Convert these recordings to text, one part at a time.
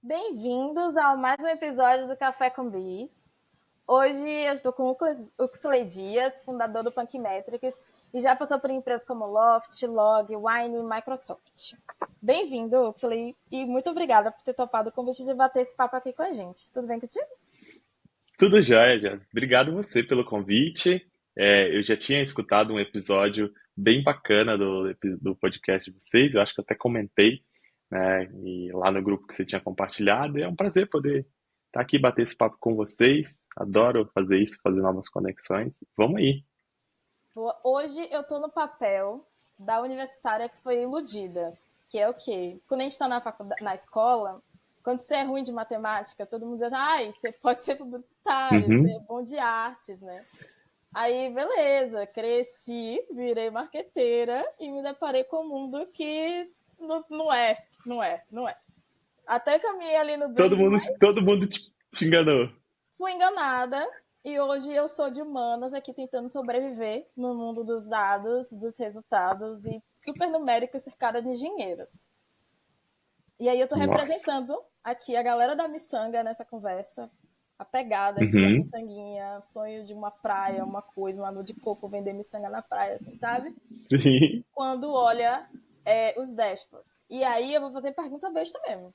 Bem-vindos ao mais um episódio do Café com Bis. Hoje eu estou com o Uxley Dias, fundador do Punk Metrics, e já passou por empresas como Loft, Log, Wine e Microsoft. Bem-vindo, Uxley, e muito obrigada por ter topado o convite de bater esse papo aqui com a gente. Tudo bem contigo? Tudo jóia, Jazz. Obrigado você pelo convite. Eu já tinha escutado um episódio bem bacana do podcast de vocês. Eu acho que eu até comentei, né, e lá no grupo que você tinha compartilhado. É um prazer poder estar aqui e bater esse papo com vocês. Adoro fazer isso, fazer novas conexões. Vamos aí. Hoje eu estou no papel da universitária que foi iludida, que é o quê? Quando a gente está na escola, quando você é ruim de matemática, todo mundo diz, ai, você pode ser publicitário, você é Uhum. bom de artes, né? Aí, beleza, cresci, virei marqueteira e me deparei com um mundo que não é. Até caminhei ali no Todo brand, mundo, mas todo mundo te enganou. fui enganada. E hoje eu sou de humanas aqui tentando sobreviver no mundo dos dados, dos resultados e super numérico e cercada de engenheiros. E aí eu tô Nossa. representando aqui a galera da miçanga nessa conversa. A pegada aqui, a Uhum. miçanguinha, sonho de uma praia, uma coisa, uma água de coco, vender miçanga na praia, assim, sabe? Sim, Quando olha os dashboards. E aí eu vou fazer pergunta besta mesmo.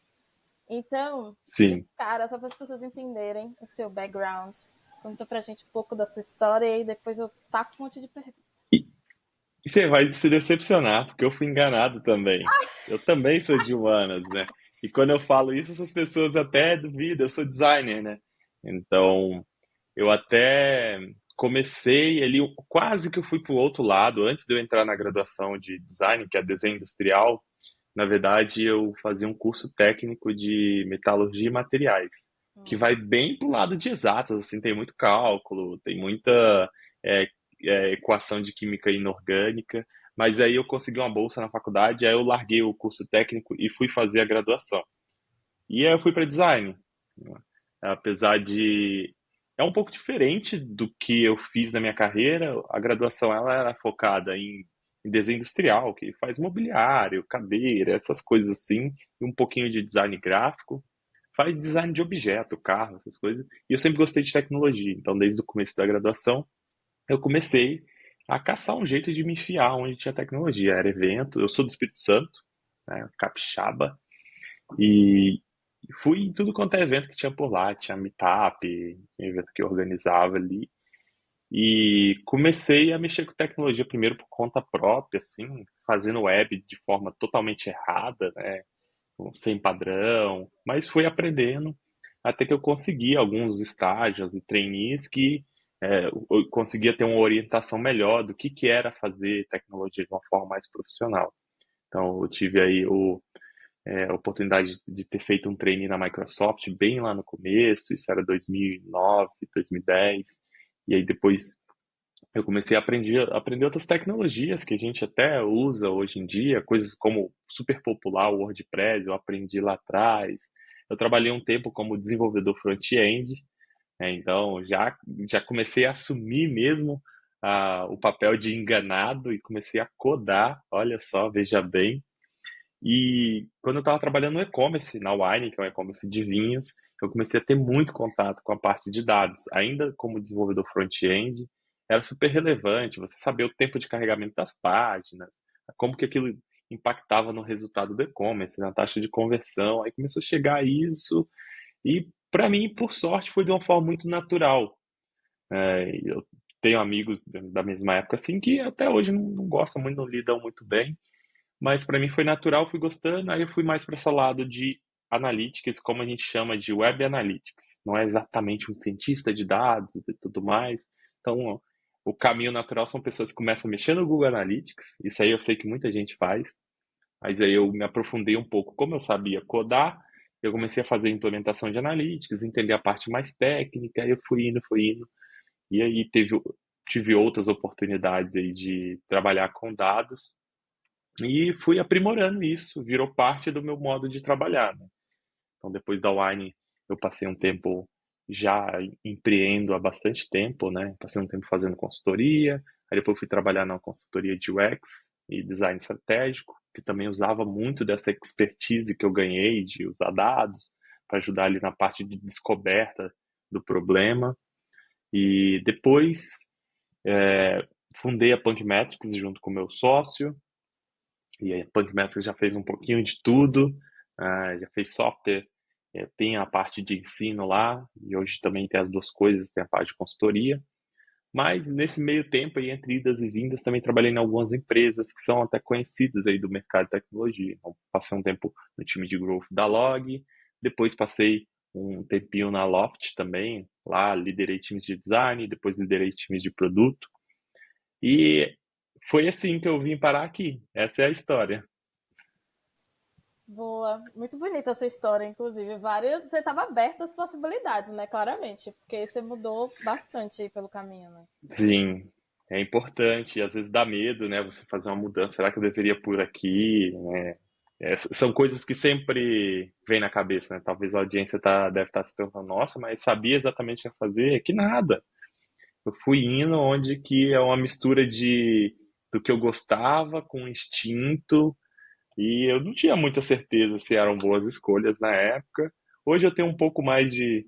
Então, de sim. cara, só para as pessoas entenderem o seu background, conta pra gente um pouco da sua história e depois eu taco um monte de perguntas. E você vai se decepcionar, porque eu fui enganado também. Eu também sou de humanas, né? E quando eu falo isso, essas pessoas até duvidam. Eu sou designer, né? Então, eu até comecei ali, quase que eu fui para o outro lado, antes de eu entrar na graduação de design, que é desenho industrial. Na verdade, eu fazia um curso técnico de metalurgia e materiais, que vai bem pro lado de exatas, assim, tem muito cálculo, tem muita é, equação de química inorgânica, mas aí eu consegui uma bolsa na faculdade, aí eu larguei o curso técnico e fui fazer a graduação. E aí eu fui para design, né? Apesar de é um pouco diferente do que eu fiz na minha carreira. A graduação ela era focada em desenho industrial, que faz mobiliário, cadeira, essas coisas assim, e um pouquinho de design gráfico. Faz design de objeto, carro, essas coisas. E eu sempre gostei de tecnologia, então desde o começo da graduação eu comecei a caçar um jeito de me enfiar onde tinha tecnologia. Era evento, eu sou do Espírito Santo, né, capixaba, e fui em tudo quanto é evento que tinha por lá. Tinha meetup, tinha evento que eu organizava ali. E comecei a mexer com tecnologia primeiro por conta própria, assim, fazendo web de forma totalmente errada, né? Sem padrão. Mas fui aprendendo até que eu consegui alguns estágios e trainees que eu conseguia ter uma orientação melhor do que era fazer tecnologia de uma forma mais profissional. Então, eu tive aí a oportunidade de ter feito um trainee na Microsoft bem lá no começo, isso era 2009, 2010, e aí depois eu comecei a aprender outras tecnologias que a gente até usa hoje em dia, coisas como super popular o WordPress, eu aprendi lá atrás. Eu trabalhei um tempo como desenvolvedor front-end, então já comecei a assumir mesmo o papel de enganado e comecei a codar, olha só, veja bem. E quando eu estava trabalhando no e-commerce, na Wine, que é um e-commerce de vinhos, eu comecei a ter muito contato com a parte de dados. Ainda como desenvolvedor front-end, era super relevante você saber o tempo de carregamento das páginas, como que aquilo impactava no resultado do e-commerce, na taxa de conversão. Aí começou a chegar isso e, para mim, por sorte, foi de uma forma muito natural. Eu tenho amigos da mesma época assim que até hoje não gostam muito, não lidam muito bem, mas para mim foi natural, fui gostando. Aí eu fui mais para esse lado de analytics, como a gente chama de web analytics. Não é exatamente um cientista de dados e tudo mais. Então, o caminho natural são pessoas que começam a mexer no Google Analytics. Isso aí eu sei que muita gente faz. Mas aí eu me aprofundei um pouco. Como eu sabia codar, eu comecei a fazer implementação de analytics, entender a parte mais técnica. Aí eu fui indo. E aí tive outras oportunidades aí de trabalhar com dados e fui aprimorando isso, virou parte do meu modo de trabalhar, né? Então, depois da Wine, eu passei um tempo já empreendo há bastante tempo, né? Passei um tempo fazendo consultoria, aí depois fui trabalhar na consultoria de UX e design estratégico, que também usava muito dessa expertise que eu ganhei de usar dados para ajudar ali na parte de descoberta do problema. E depois fundei a Punk Metrics junto com o meu sócio, e a Punk Metrics já fez um pouquinho de tudo, já fez software, tem a parte de ensino lá, e hoje também tem as duas coisas, tem a parte de consultoria. Mas nesse meio tempo aí, entre idas e vindas, também trabalhei em algumas empresas que são até conhecidas aí do mercado de tecnologia. Então, passei um tempo no time de growth da Log, depois passei um tempinho na Loft também, lá liderei times de design, depois liderei times de produto. E foi assim que eu vim parar aqui. Essa é a história. Boa, muito bonita essa história, inclusive. Várias, você estava aberto às possibilidades, né? Claramente, porque você mudou bastante aí pelo caminho, né? Sim, é importante. E às vezes dá medo, né? Você fazer uma mudança. Será que eu deveria por aqui, né? São coisas que sempre vêm na cabeça, né? Talvez a audiência deve estar se perguntando, nossa, mas sabia exatamente o que ia fazer? Que nada. Eu fui indo onde que é uma mistura do que eu gostava com instinto, e eu não tinha muita certeza se eram boas escolhas na época. Hoje eu tenho um pouco mais de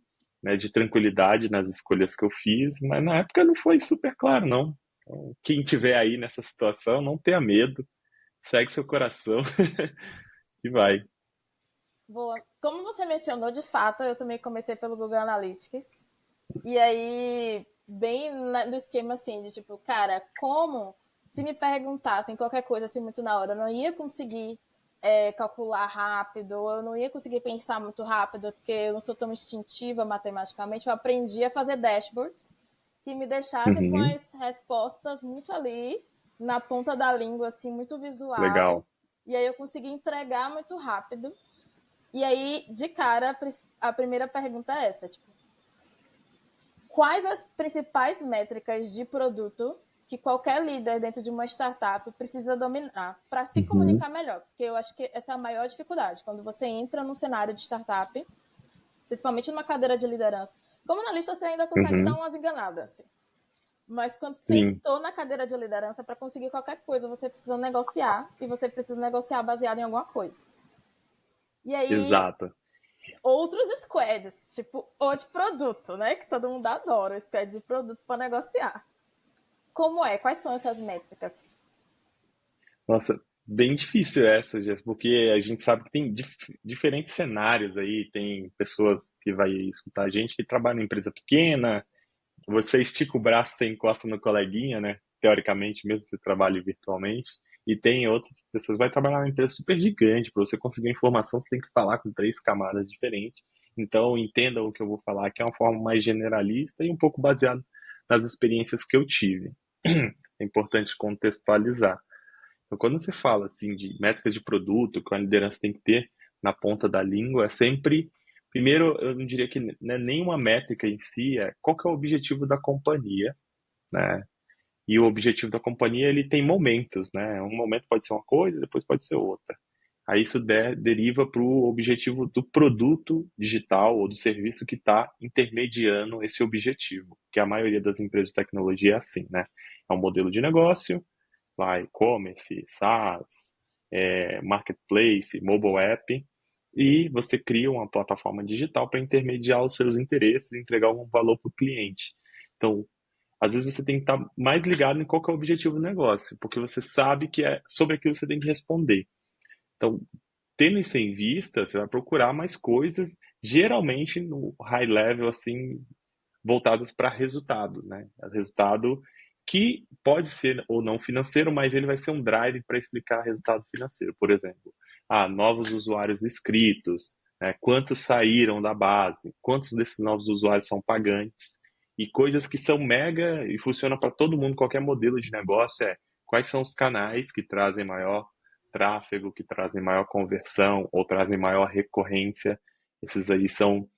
tranquilidade nas escolhas que eu fiz, mas na época não foi super claro, não. Então, quem tiver aí nessa situação, não tenha medo, segue seu coração e vai. Boa. Como você mencionou, de fato, eu também comecei pelo Google Analytics. E aí, bem no esquema assim, de tipo, cara, como se me perguntassem qualquer coisa assim muito na hora, eu não ia conseguir calcular rápido, eu não ia conseguir pensar muito rápido, porque eu não sou tão instintiva matematicamente. Eu aprendi a fazer dashboards que me deixassem com Uhum, as respostas muito ali, na ponta da língua, assim, muito visual. legal. E aí eu consegui entregar muito rápido. E aí, de cara, a primeira pergunta é essa, tipo, quais as principais métricas de produto que qualquer líder dentro de uma startup precisa dominar para se Uhum, comunicar melhor? Porque eu acho que essa é a maior dificuldade. Quando você entra num cenário de startup, principalmente numa cadeira de liderança, como analista você ainda consegue dar uhum, umas enganadas. Assim. Mas quando você sim, sentou na cadeira de liderança, para conseguir qualquer coisa, você precisa negociar e você precisa negociar baseado em alguma coisa. E aí, exato. outros squads, tipo o de produto, né? Que todo mundo adora, o squad de produto para negociar. Como é? Quais são essas métricas? Nossa, bem difícil essa, Jess, porque a gente sabe que tem diferentes cenários aí, tem pessoas que vai escutar a gente que trabalham em empresa pequena, você estica o braço, você encosta no coleguinha, né? Teoricamente, mesmo se você trabalhe virtualmente. E tem outras pessoas que vai trabalhar numa empresa super gigante, para você conseguir informação, você tem que falar com três camadas diferentes. Então, entendam o que eu vou falar, que é uma forma mais generalista e um pouco baseado nas experiências que eu tive. É importante contextualizar. Então, quando você fala assim de métricas de produto, que a liderança tem que ter na ponta da língua, é sempre, primeiro, eu não diria que não é nenhuma métrica em si, é qual que é o objetivo da companhia, né? E o objetivo da companhia, ele tem momentos, né? Um momento pode ser uma coisa, depois pode ser outra. Aí isso deriva para o objetivo do produto digital ou do serviço que está intermediando esse objetivo, que a maioria das empresas de tecnologia é assim, né? É um modelo de negócio, lá e-commerce, SaaS, marketplace, mobile app, e você cria uma plataforma digital para intermediar os seus interesses e entregar um valor para o cliente. Então, às vezes você tem que estar mais ligado em qual que é o objetivo do negócio, porque você sabe que é sobre aquilo que você tem que responder. Então, tendo isso em vista, você vai procurar mais coisas, geralmente no high level, assim, voltadas para resultados, né? Resultado que pode ser ou não financeiro, mas ele vai ser um drive para explicar resultado financeiro. Por exemplo, novos usuários inscritos, né? Quantos saíram da base, quantos desses novos usuários são pagantes, e coisas que são mega e funcionam para todo mundo, qualquer modelo de negócio é quais são os canais que trazem maior tráfego, que trazem maior conversão ou trazem maior recorrência. Esses aí são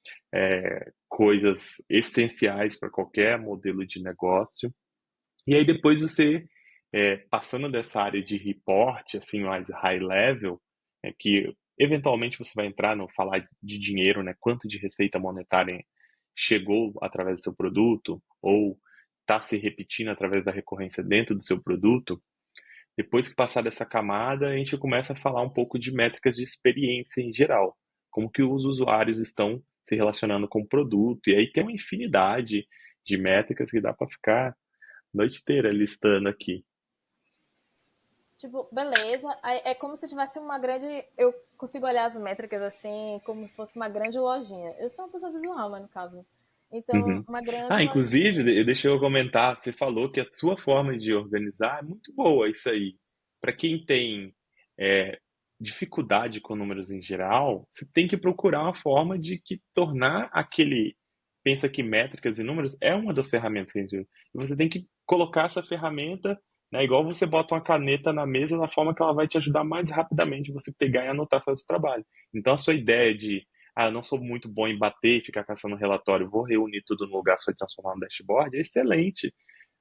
coisas essenciais para qualquer modelo de negócio. E aí depois você, passando dessa área de report, assim, mais high level, que eventualmente você vai entrar no falar de dinheiro, né? Quanto de receita monetária chegou através do seu produto, ou está se repetindo através da recorrência dentro do seu produto. Depois que passar dessa camada, a gente começa a falar um pouco de métricas de experiência em geral. como que os usuários estão se relacionando com o produto. E aí tem uma infinidade de métricas que dá para ficar a noite inteira listando aqui. Tipo, beleza. Aí é como se tivesse uma grande. Eu consigo olhar as métricas assim, como se fosse uma grande lojinha. Eu sou uma pessoa visual, né, no caso. Então, Uhum. uma grande Ah, inclusive, lojinha. deixa eu comentar, você falou que a sua forma de organizar é muito boa, isso aí. Para quem tem é, dificuldade com números em geral, você tem que procurar uma forma de que tornar aquele. Pensa que métricas e números é uma das ferramentas que a gente usa. E você tem que colocar essa ferramenta, né, igual você bota uma caneta na mesa, da forma que ela vai te ajudar mais rapidamente você pegar e anotar fazer o trabalho. Então, a sua ideia de eu não sou muito bom em bater e ficar caçando relatório, vou reunir tudo no lugar só e transformar no dashboard, é excelente.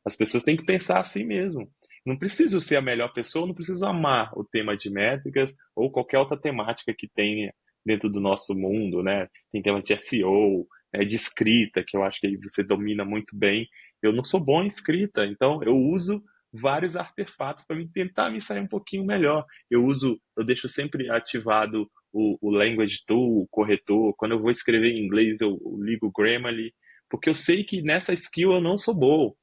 As pessoas têm que pensar assim mesmo. Não preciso ser a melhor pessoa, não preciso amar o tema de métricas ou qualquer outra temática que tenha dentro do nosso mundo, né? Tem tema de SEO, de escrita, que eu acho que aí você domina muito bem. Eu não sou bom em escrita, então eu uso vários artefatos para tentar me sair um pouquinho melhor. Eu deixo sempre ativado o Language Tool, o corretor. Quando eu vou escrever em inglês, eu ligo o Grammarly, porque eu sei que nessa skill eu não sou bom.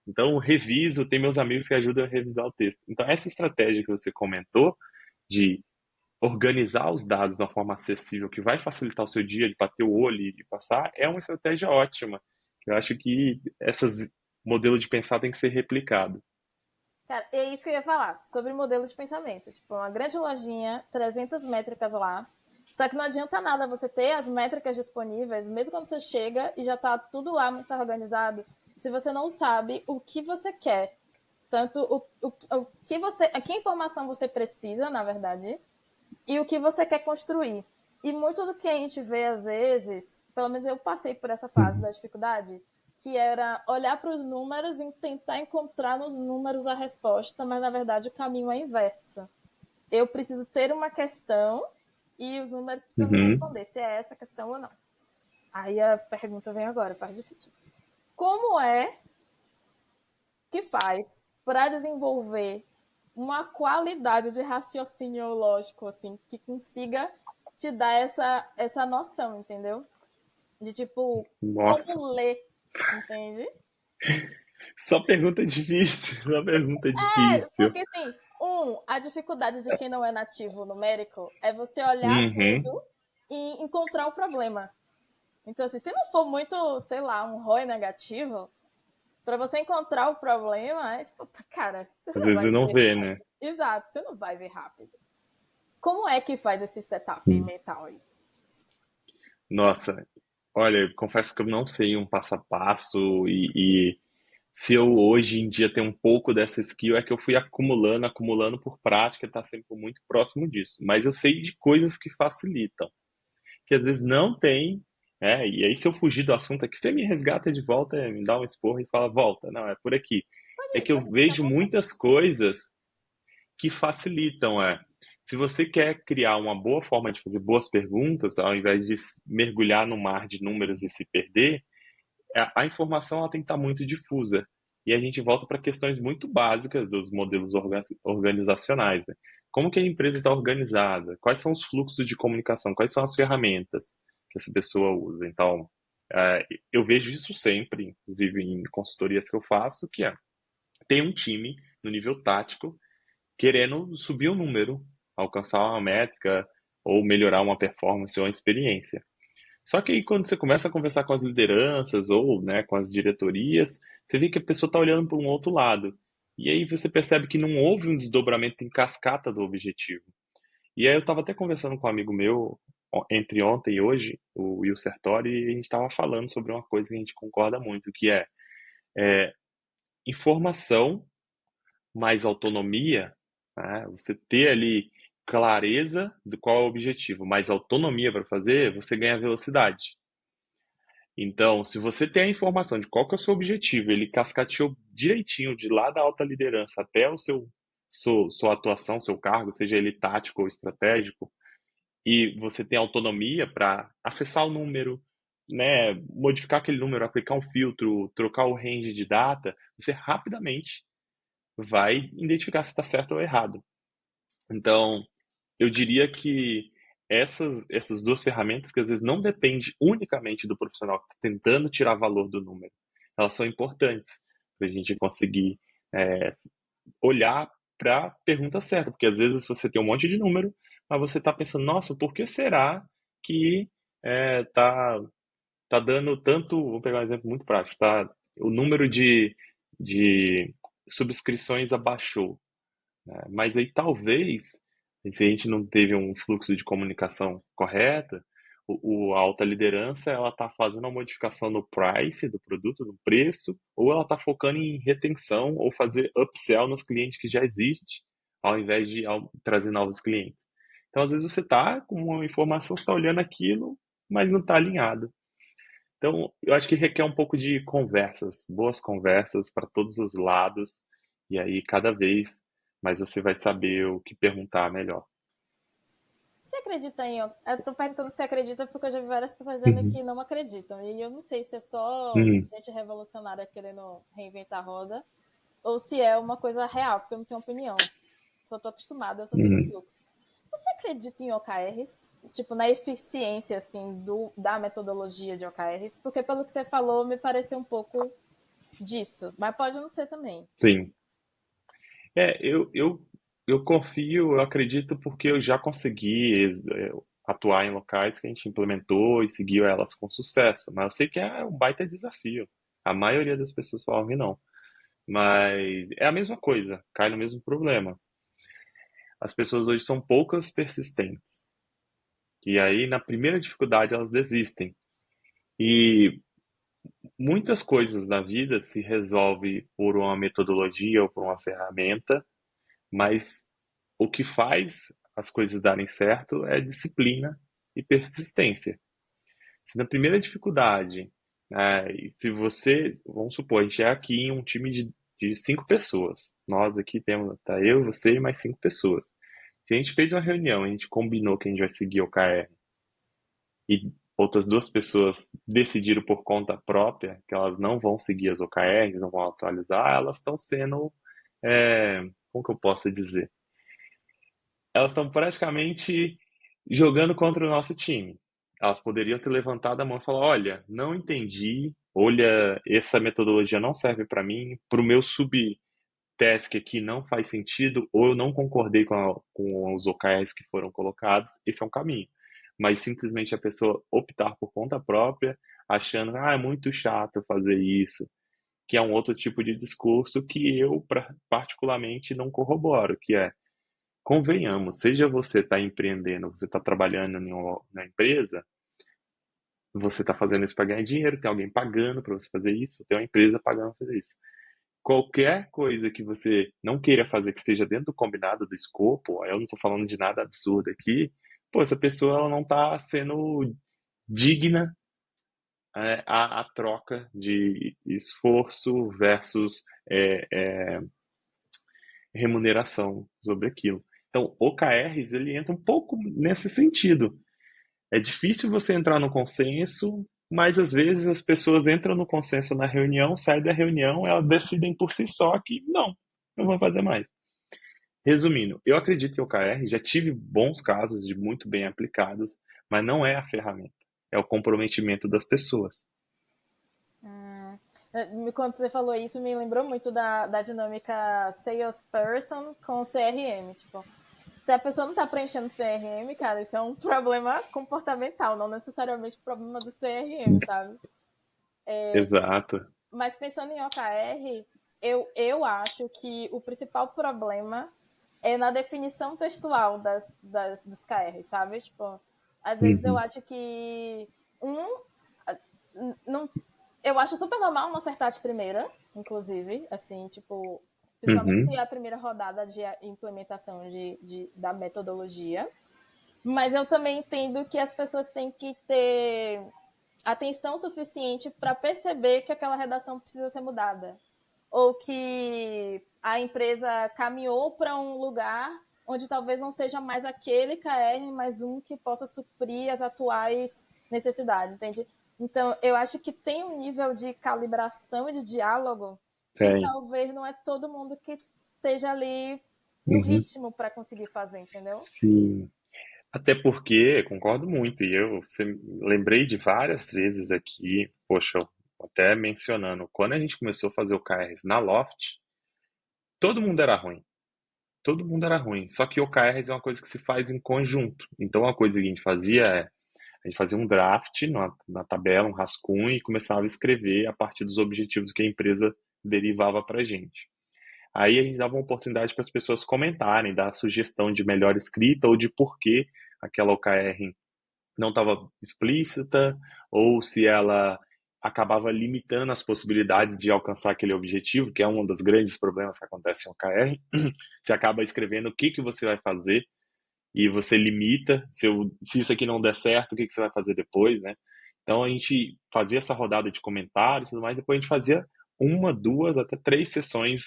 Então, eu reviso, tem meus amigos que ajudam a revisar o texto. Então, essa estratégia que você comentou de organizar os dados de uma forma acessível, que vai facilitar o seu dia, de bater o olho e passar, é uma estratégia ótima. Eu acho que esses modelo de pensar tem que ser replicado. Cara, é isso que eu ia falar, sobre modelo de pensamento. Tipo, uma grande lojinha, 300 métricas lá. Só que não adianta nada você ter as métricas disponíveis, mesmo quando você chega e já tá tudo lá muito organizado, se você não sabe o que você quer. Tanto o que você. A que informação você precisa, na verdade, e o que você quer construir. E muito do que a gente vê, às vezes, pelo menos eu passei por essa fase Uhum. da dificuldade, que era olhar para os números e tentar encontrar nos números a resposta, mas na verdade o caminho é inverso. Eu preciso ter uma questão e os números precisam me Uhum. responder se é essa questão ou não. Aí a pergunta vem agora, a parte difícil. Como é que faz para desenvolver uma qualidade de raciocínio lógico, assim, que consiga te dar essa noção, entendeu? De tipo, Nossa, como ler, entende? só pergunta difícil, só pergunta É, difícil. porque assim, a dificuldade de quem não é nativo numérico é você olhar Uhum. tudo e encontrar o problema. Então, assim, se não for muito, sei lá, um ROI negativo, para você encontrar o problema, é tipo, cara, você Às não vezes vai não ver vê, né? rápido. Exato, você não vai ver rápido. Como é que faz esse setup mental aí? Nossa, olha, confesso que eu não sei um passo a passo e se eu hoje em dia tenho um pouco dessa skill é que eu fui acumulando, acumulando por prática, tá sempre muito próximo disso. Mas eu sei de coisas que facilitam, que às vezes não tem, e aí se eu fugir do assunto aqui, você me resgata de volta, me dá um esporro e fala, volta, não, é por aqui. É que eu Pode ir à vejo vontade. muitas coisas que facilitam, se você quer criar uma boa forma de fazer boas perguntas, ao invés de mergulhar no mar de números e se perder, a informação ela tem que estar muito difusa. E a gente volta para questões muito básicas dos modelos organizacionais, né? Como que a empresa está organizada? Quais são os fluxos de comunicação? Quais são as ferramentas que essa pessoa usa? Então, eu vejo isso sempre, inclusive em consultorias que eu faço, que tem um time no nível tático querendo subir um número, alcançar uma métrica ou melhorar uma performance ou uma experiência. Só que aí quando você começa a conversar com as lideranças ou, né, com as diretorias, você vê que a pessoa está olhando para um outro lado. E aí você percebe que não houve um desdobramento em cascata do objetivo. E aí eu estava até conversando com um amigo meu entre ontem e hoje, o Will Sertori, e a gente estava falando sobre uma coisa que a gente concorda muito, que é informação mais autonomia, né? Você ter ali clareza do qual é o objetivo, mais autonomia para fazer, você ganha velocidade. Então, se você tem a informação de qual que é o seu objetivo, ele cascateou direitinho de lá da alta liderança até o sua atuação, seu cargo, seja ele tático ou estratégico, e você tem autonomia para acessar o número, né, modificar aquele número, aplicar um filtro, trocar o range de data, você rapidamente vai identificar se está certo ou errado. Então, eu diria que essas duas ferramentas que às vezes não depende unicamente do profissional que está tentando tirar valor do número. Elas são importantes para a gente conseguir é, olhar para a pergunta certa, porque às vezes você tem um monte de número, mas você está pensando, nossa, por que será que tá, tá dando tanto, vou pegar um exemplo muito prático, tá? O número de subscrições abaixou, né? Mas aí talvez, se a gente não teve um fluxo de comunicação correta, a alta liderança ela está fazendo uma modificação no price do produto, no preço, ou ela está focando em retenção ou fazer upsell nos clientes que já existem, ao invés de trazer novos clientes. Então, às vezes você está com uma informação, você está olhando aquilo, mas não está alinhado. Então, eu acho que requer um pouco de conversas, boas conversas para todos os lados, e aí cada vez mais você vai saber o que perguntar melhor. Você acredita em. Eu tô perguntando se acredita porque eu já vi várias pessoas dizendo Uhum. que não acreditam. E eu não sei se é só Uhum. gente revolucionária querendo reinventar a roda ou se é uma coisa real, porque eu não tenho opinião. Só tô acostumada, eu só sigo o Uhum. fluxo. Você acredita em OKRs? Tipo, na eficiência, assim, da metodologia de OKRs? Porque pelo que você falou, me pareceu um pouco disso. Mas pode não ser também. Sim. Eu confio, eu acredito porque eu já consegui atuar em locais que a gente implementou e seguiu elas com sucesso, mas eu sei que é um baita desafio. A maioria das pessoas falam que não. Mas é a mesma coisa, cai no mesmo problema. As pessoas hoje são poucas persistentes. E aí, na primeira dificuldade, elas desistem. E muitas coisas na vida se resolve por uma metodologia ou por uma ferramenta, mas o que faz as coisas darem certo é disciplina e persistência. Se na primeira dificuldade, e se você, vamos supor, a gente é aqui em um time de 5 pessoas. Nós aqui temos, tá eu, você e mais 5 pessoas. Se a gente fez uma reunião, a gente combinou que a gente vai seguir o KR e outras 2 pessoas decidiram por conta própria que elas não vão seguir as OKRs, não vão atualizar, elas estão sendo, como que eu posso dizer? Elas estão praticamente jogando contra o nosso time. Elas poderiam ter levantado a mão e falar: olha, não entendi, olha, essa metodologia não serve para mim, para o meu subtask aqui não faz sentido, ou eu não concordei com os OKRs que foram colocados, esse é um caminho. Mas simplesmente a pessoa optar por conta própria, achando, é muito chato fazer isso, que é um outro tipo de discurso que eu particularmente não corroboro, que é convenhamos, seja você está empreendendo, você está trabalhando na empresa, você está fazendo isso para ganhar dinheiro, tem alguém pagando para você fazer isso, tem uma empresa pagando para fazer isso. Qualquer coisa que você não queira fazer que esteja dentro do combinado do escopo, eu não estou falando de nada absurdo aqui, pô, essa pessoa ela não está sendo digna a troca de esforço versus remuneração sobre aquilo. Então, OKRs, ele entra um pouco nesse sentido. É difícil você entrar no consenso, mas às vezes as pessoas entram no consenso na reunião, saem da reunião, elas decidem por si só que não vão fazer mais. Resumindo, eu acredito em OKR, já tive bons casos de muito bem aplicados, mas não é a ferramenta, é o comprometimento das pessoas. Quando você falou isso, me lembrou muito da dinâmica salesperson com CRM. Tipo, se a pessoa não tá preenchendo CRM, cara, isso é um problema comportamental, não necessariamente problema do CRM, sabe? Exato. Mas pensando em OKR, eu acho que o principal problema é na definição textual dos KR, sabe? Tipo, às vezes eu Uhum, acho que um não, eu acho super normal não acertar de primeira, inclusive, assim, tipo, principalmente se uhum, é a primeira rodada de implementação da metodologia. Mas eu também entendo que as pessoas têm que ter atenção suficiente para perceber que aquela redação precisa ser mudada. Ou que a empresa caminhou para um lugar onde talvez não seja mais aquele KR, mas um que possa suprir as atuais necessidades, entende? Então, eu acho que tem um nível de calibração e de diálogo que tem. talvez não é todo mundo que esteja ali no Uhum, ritmo para conseguir fazer, entendeu? sim. Até porque, concordo muito, você lembrei de várias vezes aqui, poxa, até mencionando, quando a gente começou a fazer o OKRs na Loft, todo mundo era ruim. Todo mundo era ruim. Só que OKRs é uma coisa que se faz em conjunto. Então, uma coisa que a gente fazia a gente fazia um draft na tabela, um rascunho, e começava a escrever a partir dos objetivos que a empresa derivava para a gente. Aí a gente dava uma oportunidade para as pessoas comentarem, dar sugestão de melhor escrita ou de por que aquela OKR não estava explícita, ou se ela acabava limitando as possibilidades de alcançar aquele objetivo, que é um dos grandes problemas que acontece em OKR. Você acaba escrevendo o que, que você vai fazer e você limita, se isso aqui não der certo, o que, que você vai fazer depois, né? Então a gente fazia essa rodada de comentários e tudo mais, depois a gente fazia uma, duas, até três sessões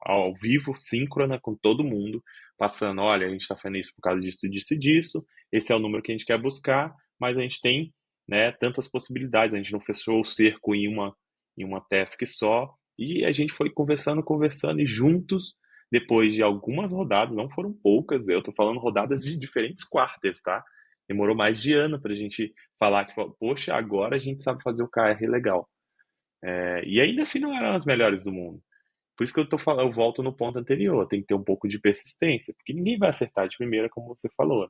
ao vivo, síncrona com todo mundo, passando, olha, a gente está fazendo isso por causa disso, disso e disso, esse é o número que a gente quer buscar, mas a gente tem, né, tantas possibilidades, a gente não fechou o cerco em uma task só, e a gente foi conversando, conversando, e juntos, depois de algumas rodadas, não foram poucas, eu estou falando rodadas de diferentes quarters, tá? Demorou mais de ano para a gente falar que, poxa, agora a gente sabe fazer o KR legal. E ainda assim não eram as melhores do mundo. Por isso que eu tô falando, eu volto no ponto anterior, tem que ter um pouco de persistência, porque ninguém vai acertar de primeira, como você falou.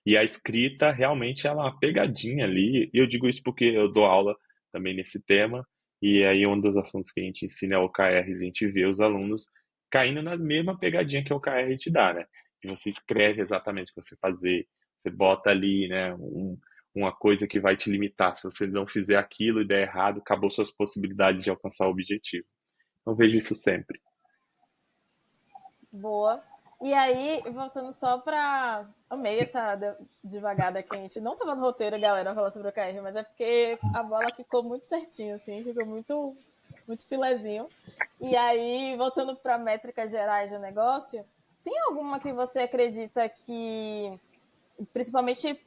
E a escrita realmente ela é uma pegadinha ali, e eu digo isso porque eu dou aula também nesse tema, e aí um dos assuntos que a gente ensina é o OKRs, e a gente vê os alunos caindo na mesma pegadinha que o OKR te dá, né? E você escreve exatamente o que você fazer, você bota ali, né, uma coisa que vai te limitar. Se você não fizer aquilo e der errado, acabou suas possibilidades de alcançar o objetivo. Eu vejo isso sempre. Boa. E aí, voltando só pra. Amei essa devagada que a gente não tava no roteiro, galera, falar sobre o KR, mas é porque a bola ficou muito certinho, assim, ficou muito, muito filezinho. E aí, voltando para métricas gerais de negócio, tem alguma que você acredita que, principalmente,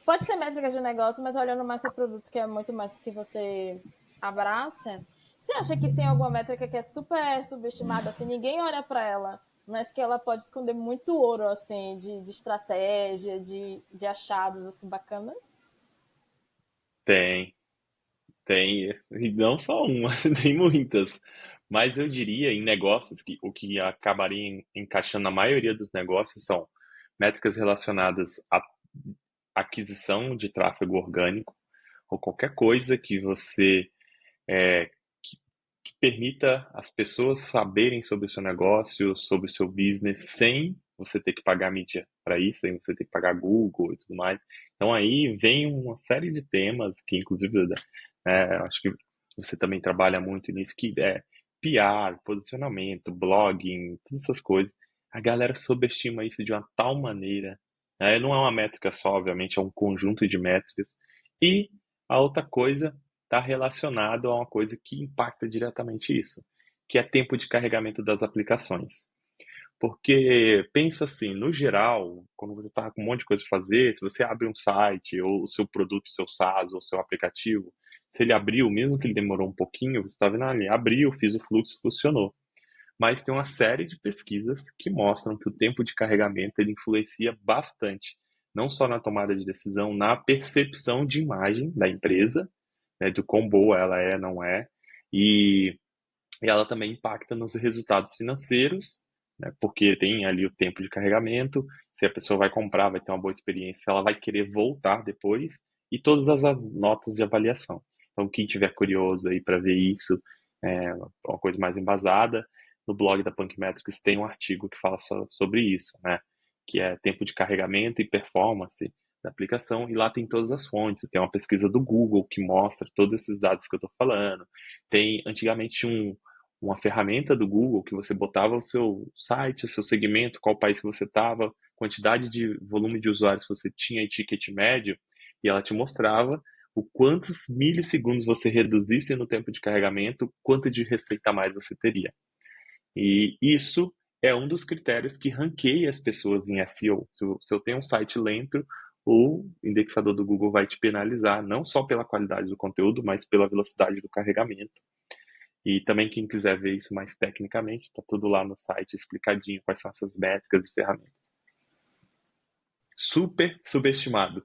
pode ser métricas de negócio, mas olhando mais seu produto, que é muito mais que você abraça, você acha que tem alguma métrica que é super subestimada, assim, ninguém olha para ela, mas que ela pode esconder muito ouro, assim, de estratégia, de achados, assim, bacana? Tem, tem, e não só uma, tem muitas. Mas eu diria em negócios que o que acabaria encaixando na maioria dos negócios são métricas relacionadas à aquisição de tráfego orgânico ou qualquer coisa que você que permita as pessoas saberem sobre o seu negócio, sobre o seu business, sem você ter que pagar mídia para isso, sem você ter que pagar Google e tudo mais. Então aí vem uma série de temas que, inclusive, acho que você também trabalha muito nisso, que é PR, posicionamento, blogging, todas essas coisas. A galera subestima isso de uma tal maneira, né? Não é uma métrica só, obviamente, é um conjunto de métricas. E a outra coisa está relacionado a uma coisa que impacta diretamente isso, que é tempo de carregamento das aplicações. Porque pensa assim, no geral, quando você está com um monte de coisa para fazer, se você abre um site, ou o seu produto, seu SaaS, ou seu aplicativo, se ele abriu, mesmo que ele demorou um pouquinho, você está vendo ali, abriu, fiz o fluxo, funcionou. Mas tem uma série de pesquisas que mostram que o tempo de carregamento ele influencia bastante, não só na tomada de decisão, na percepção de imagem da empresa, né, do quão boa ela é, não é, e, e ela também impacta nos resultados financeiros, né, porque tem ali o tempo de carregamento, se a pessoa vai comprar, vai ter uma boa experiência, ela vai querer voltar depois, e todas as notas de avaliação. Então, quem tiver curioso aí para ver isso, uma coisa mais embasada, no blog da Punk Metrics tem um artigo que fala sobre isso, né? Que é tempo de carregamento e performance da aplicação, e lá tem todas as fontes. Tem uma pesquisa do Google que mostra todos esses dados que eu estou falando. Tem, antigamente, uma ferramenta do Google que você botava o seu site, o seu segmento, qual país que você estava, quantidade de volume de usuários que você tinha e ticket médio, e ela te mostrava o quantos milissegundos você reduzisse no tempo de carregamento, quanto de receita a mais você teria. E isso é um dos critérios que ranqueia as pessoas em SEO. Se eu tenho um site lento, o indexador do Google vai te penalizar, não só pela qualidade do conteúdo, mas pela velocidade do carregamento. E também quem quiser ver isso mais tecnicamente, está tudo lá no site explicadinho quais são essas métricas e ferramentas. super subestimado.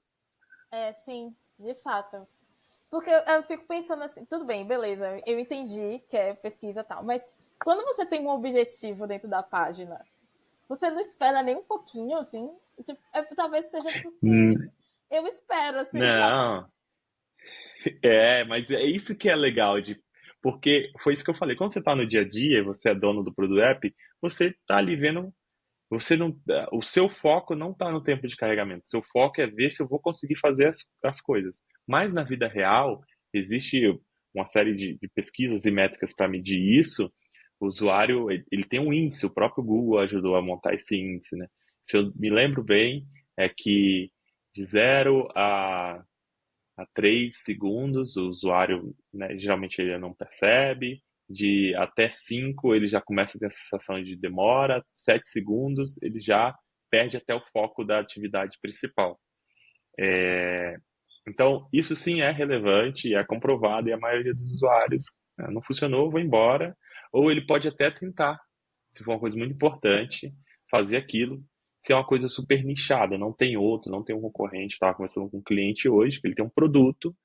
É, sim, de fato. Porque eu fico pensando assim, tudo bem, beleza, eu entendi que é pesquisa e tal, mas quando você tem um objetivo dentro da página, você não espera nem um pouquinho, assim? Tipo, talvez seja porque Hum, eu espero, assim, sabe? Não, mas é isso que é legal porque foi isso que eu falei, quando você está no dia a dia, você é dono do produto app, você está ali vendo, você não, o seu foco não está no tempo de carregamento, seu foco é ver se eu vou conseguir fazer as coisas. Mas na vida real, existe uma série de pesquisas e métricas para medir isso. O usuário, ele tem um índice, o próprio Google ajudou a montar esse índice, né? Se eu me lembro bem, é que de 0 a 3 segundos, o usuário, né, geralmente ele não percebe. De até 5, ele já começa a ter a sensação de demora. 7 segundos, ele já perde até o foco da atividade principal. Então, isso sim é relevante, é comprovado, e a maioria dos usuários, não funcionou, vou embora. Ou ele pode até tentar, se for uma coisa muito importante, fazer aquilo. Se é uma coisa super nichada, não tem outro, não tem um concorrente. Estava conversando com um cliente hoje, que ele tem um produto,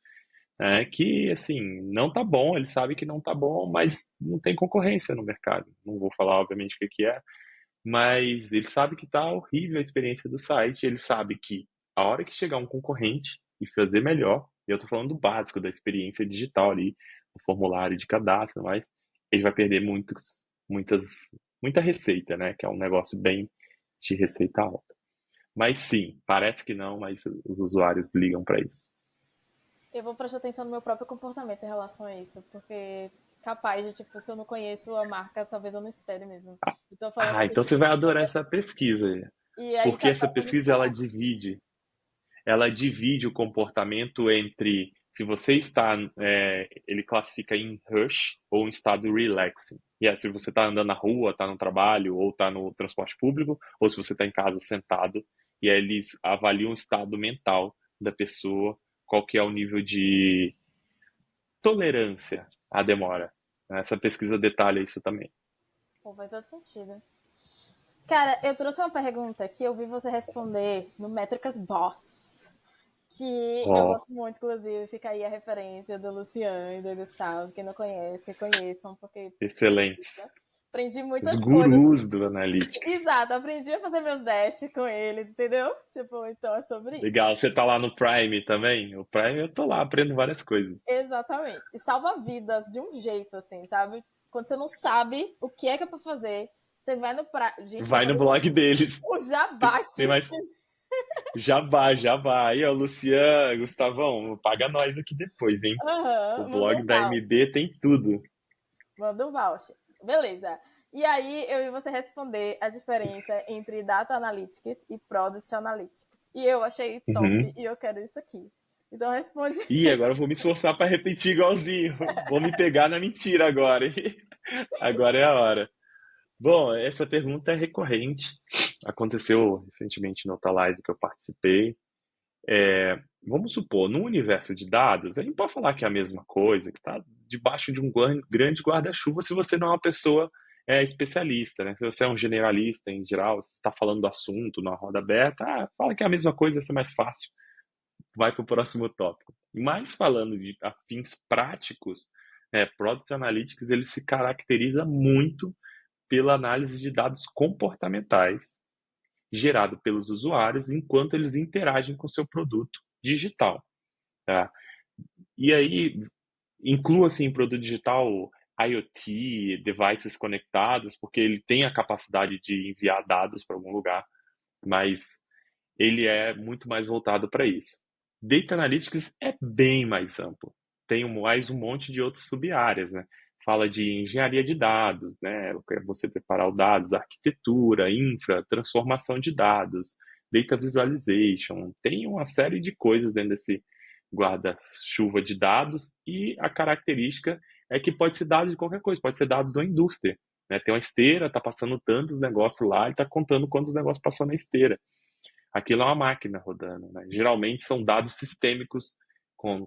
que assim, não tá bom, ele sabe que não tá bom, mas não tem concorrência no mercado. Não vou falar, obviamente, o que que é, mas ele sabe que tá horrível a experiência do site, ele sabe que a hora que chegar um concorrente e fazer melhor, e eu tô falando do básico da experiência digital ali, do formulário de cadastro, mas ele vai perder muita receita, né? Que é um negócio bem de receita alta. Mas sim, parece que não, mas os usuários ligam para isso. Eu vou prestar atenção no meu próprio comportamento em relação a isso, porque capaz de, tipo, se eu não conheço a marca, talvez eu não espere mesmo. Então, falando que, Então você tipo, vai adorar essa pesquisa aí, e aí porque essa capaz de eu não pesquisa esperar. ela divide o comportamento entre se você está, ele classifica em rush ou em estado relaxing. E é se você está andando na rua, está no trabalho ou está no transporte público, ou se você está em casa sentado, e aí eles avaliam o estado mental da pessoa, qual que é o nível de tolerância à demora. Essa pesquisa detalha isso também. Pô, faz todo sentido. Cara, eu trouxe uma pergunta que eu vi você responder no Métricas Boss, que eu Ó, gosto muito, inclusive, fica aí a referência do Luciano e do Gustavo. Quem não conhece, conheçam, porque excelentes. precisa. Aprendi Os muitas coisas. gurus do Analytics. Exato, aprendi a fazer meus dashes com eles, entendeu? Tipo, então é sobre isso. Legal. Você tá lá no Prime também? O Prime eu tô lá, aprendo várias coisas. Exatamente. E salva vidas de um jeito, assim, sabe? Quando você não sabe o que é pra fazer, você vai no pra... Gente, vou Vai no fazer blog deles. o jabá Tem aqui. mais. Jabá, jabá. Aí, ó, Lucian, Gustavão, paga nós aqui depois, hein? O Aham, manda blog um da voucher. MB tem tudo. Manda um voucher. Beleza. E aí, eu e você responder a diferença entre Data Analytics e Product Analytics. E eu achei top Uhum. e eu quero isso aqui. Então responde. Ih, agora eu vou me esforçar pra repetir igualzinho. Vou me pegar na mentira agora, hein? Agora é a hora. Bom, essa pergunta é recorrente. Aconteceu recentemente na outra live que eu participei. Vamos supor, no universo de dados, a gente pode falar que é a mesma coisa, que está debaixo de um grande guarda-chuva se você não é uma pessoa especialista, né? Se você é um generalista em geral, se está falando do assunto numa roda aberta, fala que é a mesma coisa, vai ser mais fácil, vai para o próximo tópico. Mas falando de afins práticos, Product Analytics ele se caracteriza muito pela análise de dados comportamentais gerado pelos usuários enquanto eles interagem com o seu produto digital. Tá? E aí, inclua assim, em produto digital IoT, devices conectados, porque ele tem a capacidade de enviar dados para algum lugar, mas ele é muito mais voltado para isso. Data Analytics é bem mais amplo. Tem mais um monte de outras sub-áreas, né? Fala de engenharia de dados, né? Você preparar os dados, arquitetura, infra, transformação de dados, data visualization. Tem uma série de coisas dentro desse guarda-chuva de dados e a característica é que pode ser dados de qualquer coisa, pode ser dados da indústria. Né? Tem uma esteira, está passando tantos negócios lá e está contando quantos negócios passou na esteira. Aquilo é uma máquina rodando, né? Geralmente são dados sistêmicos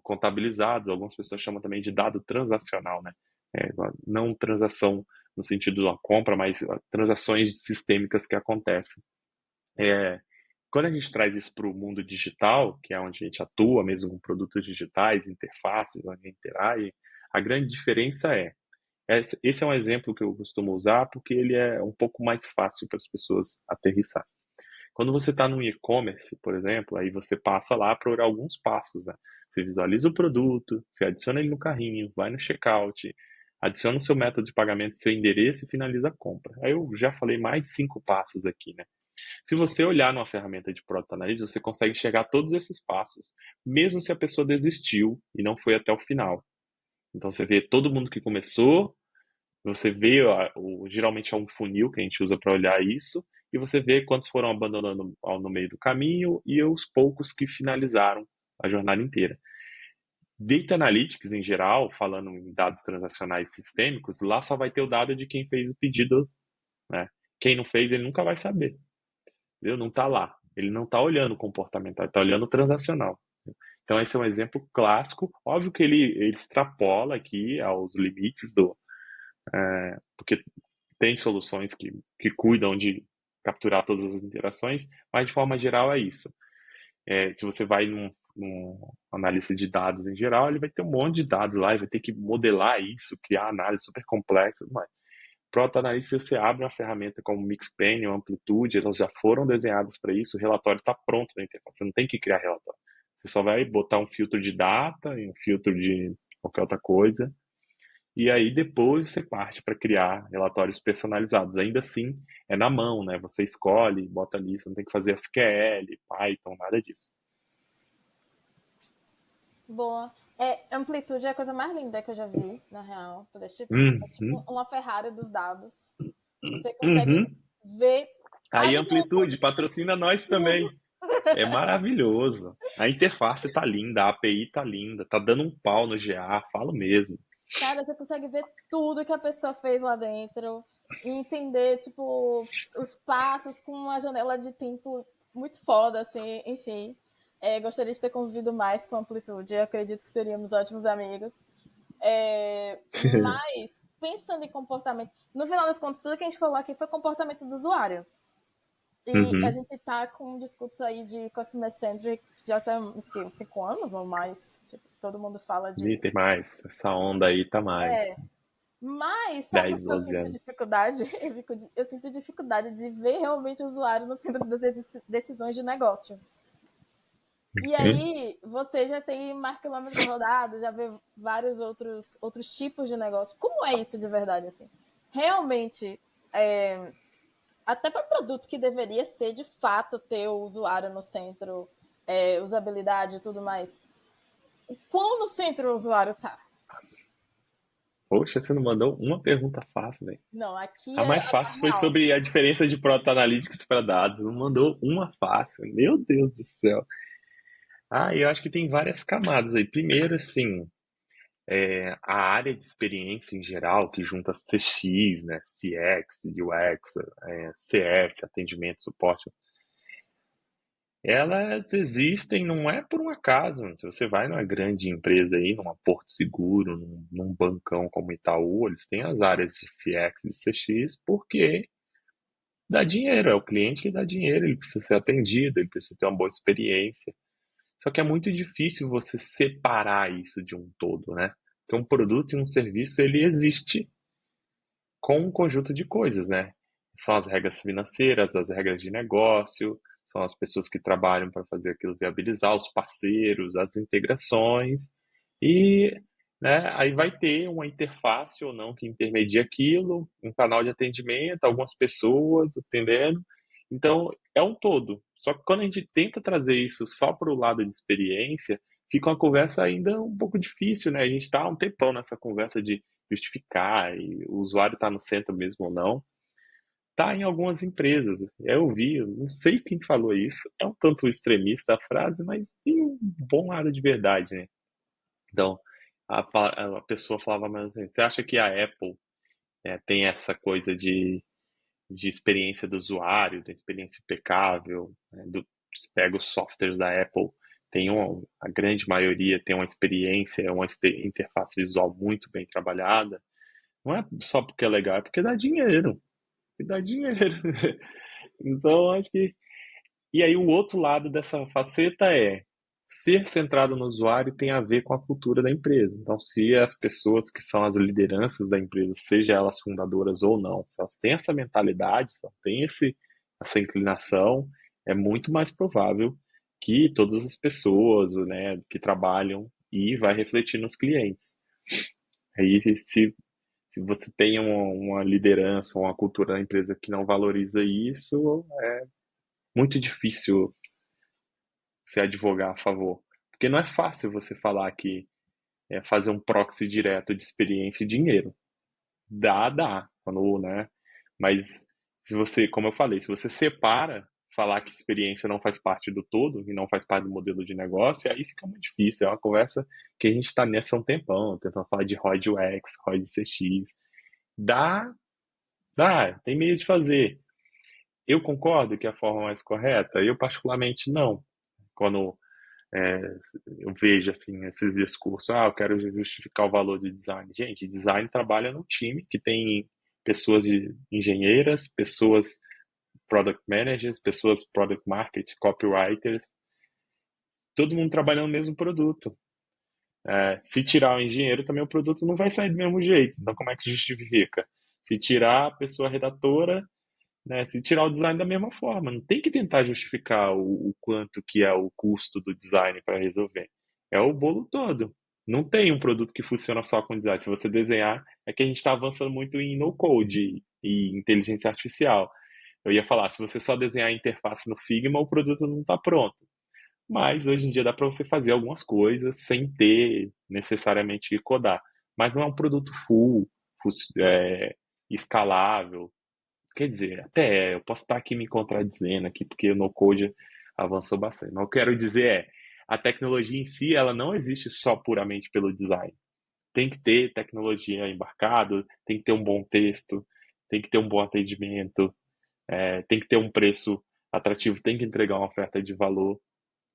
contabilizados, algumas pessoas chamam também de dado transacional, né? Não transação no sentido de uma compra, mas transações sistêmicas que acontecem. Quando a gente traz isso para o mundo digital, que é onde a gente atua mesmo com produtos digitais, interfaces, onde a gente interage, a grande diferença esse é um exemplo que eu costumo usar porque ele é um pouco mais fácil para as pessoas aterrissar. Quando você está no e-commerce, por exemplo, aí você passa lá por alguns passos, né? Você visualiza o produto, você adiciona ele no carrinho, vai no checkout, adiciona o seu método de pagamento, seu endereço e finaliza a compra. Aí eu já falei mais de 5 passos aqui, né? Se você olhar numa ferramenta de Product Analytics, você consegue enxergar todos esses passos, mesmo se a pessoa desistiu e não foi até o final. Então você vê todo mundo que começou, você vê, geralmente é um funil que a gente usa para olhar isso, e você vê quantos foram abandonando no meio do caminho e os poucos que finalizaram a jornada inteira. Data Analytics, em geral, falando em dados transacionais sistêmicos, lá só vai ter o dado de quem fez o pedido, né? Quem não fez, ele nunca vai saber, entendeu? Não está lá. Ele não está olhando o comportamental, ele está olhando o transacional. Então, esse é um exemplo clássico. Óbvio que ele extrapola aqui aos limites porque tem soluções que cuidam de capturar todas as interações, mas de forma geral é isso. Se você vai num analista de dados em geral, ele vai ter um monte de dados lá, e vai ter que modelar isso, criar análise super complexa, mas Product Analytics, se você abre uma ferramenta como Mixpanel ou Amplitude, elas já foram desenhadas para isso, o relatório está pronto na interface, você não tem que criar relatório. Você só vai botar um filtro de data e um filtro de qualquer outra coisa, e aí depois você parte para criar relatórios personalizados. Ainda assim, é na mão, né? Você escolhe, bota ali, você não tem que fazer SQL, Python, nada disso. Boa. Amplitude é a coisa mais linda que eu já vi, na real. É tipo Uhum, uma Ferrari dos dados. Você consegue uhum. ver Aí cada Amplitude, desenvolvimento, patrocina nós também. tudo. É maravilhoso. A interface tá linda, a API tá linda, tá dando um pau no GA, falo mesmo. Cara, você consegue ver tudo que a pessoa fez lá dentro e entender, tipo, os passos com uma janela de tempo muito foda, assim, enfim. Gostaria de ter convivido mais com Amplitude. Eu acredito que seríamos ótimos amigos. Mas, pensando em comportamento, no final das contas, tudo que a gente falou aqui foi comportamento do usuário. E a Uhum. gente tá com um discurso aí de customer centric já tem uns 5 anos ou mais. Tipo, todo mundo fala de. Ih, tem mais. Essa onda aí tá mais. É, mas sabe o 10, que eu 12 sinto anos. dificuldade? Eu sinto dificuldade de ver realmente o usuário no centro das decisões de negócio. E Uhum. aí, você já tem marca quilômetro rodado, já vê vários outros tipos de negócio. Como é isso de verdade, assim? Realmente, até para o produto que deveria ser, de fato, ter o usuário no centro, usabilidade e tudo mais. O quão no centro o usuário tá? Poxa, você não mandou uma pergunta fácil, velho. Não, aqui A é mais a fácil foi real. sobre a diferença de Product Analytics para dados. Não mandou uma fácil. Meu Deus do céu. Eu acho que tem várias camadas aí. Primeiro, assim, a área de experiência em geral, que junta CX, né, CX, UX, CS, atendimento, suporte, elas existem, não é por um acaso. Se você vai numa grande empresa aí, numa Porto Seguro, num bancão como Itaú, eles têm as áreas de CX e CX porque dá dinheiro, é o cliente que dá dinheiro, ele precisa ser atendido, ele precisa ter uma boa experiência. Só que é muito difícil você separar isso de um todo, né? Porque um produto e um serviço, ele existe com um conjunto de coisas, né? São as regras financeiras, as regras de negócio, são as pessoas que trabalham para fazer aquilo viabilizar, os parceiros, as integrações, e aí vai ter uma interface ou não que intermedia aquilo, um canal de atendimento, algumas pessoas atendendo. Então, é um todo. Só que quando a gente tenta trazer isso só para o lado de experiência, fica uma conversa ainda um pouco difícil, né? A gente está há um tempão nessa conversa de justificar e o usuário está no centro mesmo ou não. Tá em algumas empresas. Eu vi, eu não sei quem falou isso. É um tanto extremista a frase, mas tem um bom lado de verdade, né? Então, a pessoa falava mais assim, você acha que a Apple tem essa coisa de experiência do usuário, da experiência impecável, né? Você pega os softwares da Apple, a grande maioria tem uma experiência, uma interface visual muito bem trabalhada. Não é só porque é legal, é porque dá dinheiro. E dá dinheiro. Então, acho que E aí o outro lado dessa faceta é ser centrado no usuário tem a ver com a cultura da empresa. Então, se as pessoas que são as lideranças da empresa, seja elas fundadoras ou não, se elas têm essa mentalidade, se elas têm essa inclinação, é muito mais provável que todas as pessoas, né, que trabalham e vai refletir nos clientes. Aí, se você tem uma liderança, uma cultura da empresa que não valoriza isso, é muito difícil você advogar a favor. Porque não é fácil você falar que é fazer um proxy direto de experiência e dinheiro. Dá, quando, né? Mas se você, como eu falei, se você separa falar que experiência não faz parte do todo e não faz parte do modelo de negócio, aí fica muito difícil. É uma conversa que a gente está nessa há um tempão, tentando falar de ROI de UX, ROI de CX. Dá, tem meios de fazer. Eu concordo que é a forma mais correta? Eu particularmente não. Quando é, eu vejo assim esses discursos, eu quero justificar o valor de design. Gente, design trabalha no time que tem pessoas engenheiras, pessoas product managers, pessoas product market, copywriters, todo mundo trabalhando no mesmo produto. Se tirar o engenheiro, também o produto não vai sair do mesmo jeito. Então, como é que justifica? Se tirar a pessoa redatora, né, se tirar o design da mesma forma, não tem que tentar justificar o quanto que é o custo do design para resolver. É o bolo todo. Não tem um produto que funciona só com design. Se você desenhar, é que a gente está avançando muito em no-code e inteligência artificial. Eu ia falar, se você só desenhar a interface no Figma, o produto não está pronto. Mas hoje em dia dá para você fazer algumas coisas sem ter necessariamente que codar. Mas não é um produto é, escalável. Quer dizer, até eu posso estar aqui me contradizendo aqui, porque o no-code avançou bastante. Mas o que eu quero dizer a tecnologia em si, ela não existe só puramente pelo design. Tem que ter tecnologia embarcado, tem que ter um bom texto, tem que ter um bom atendimento, tem que ter um preço atrativo, tem que entregar uma oferta de valor.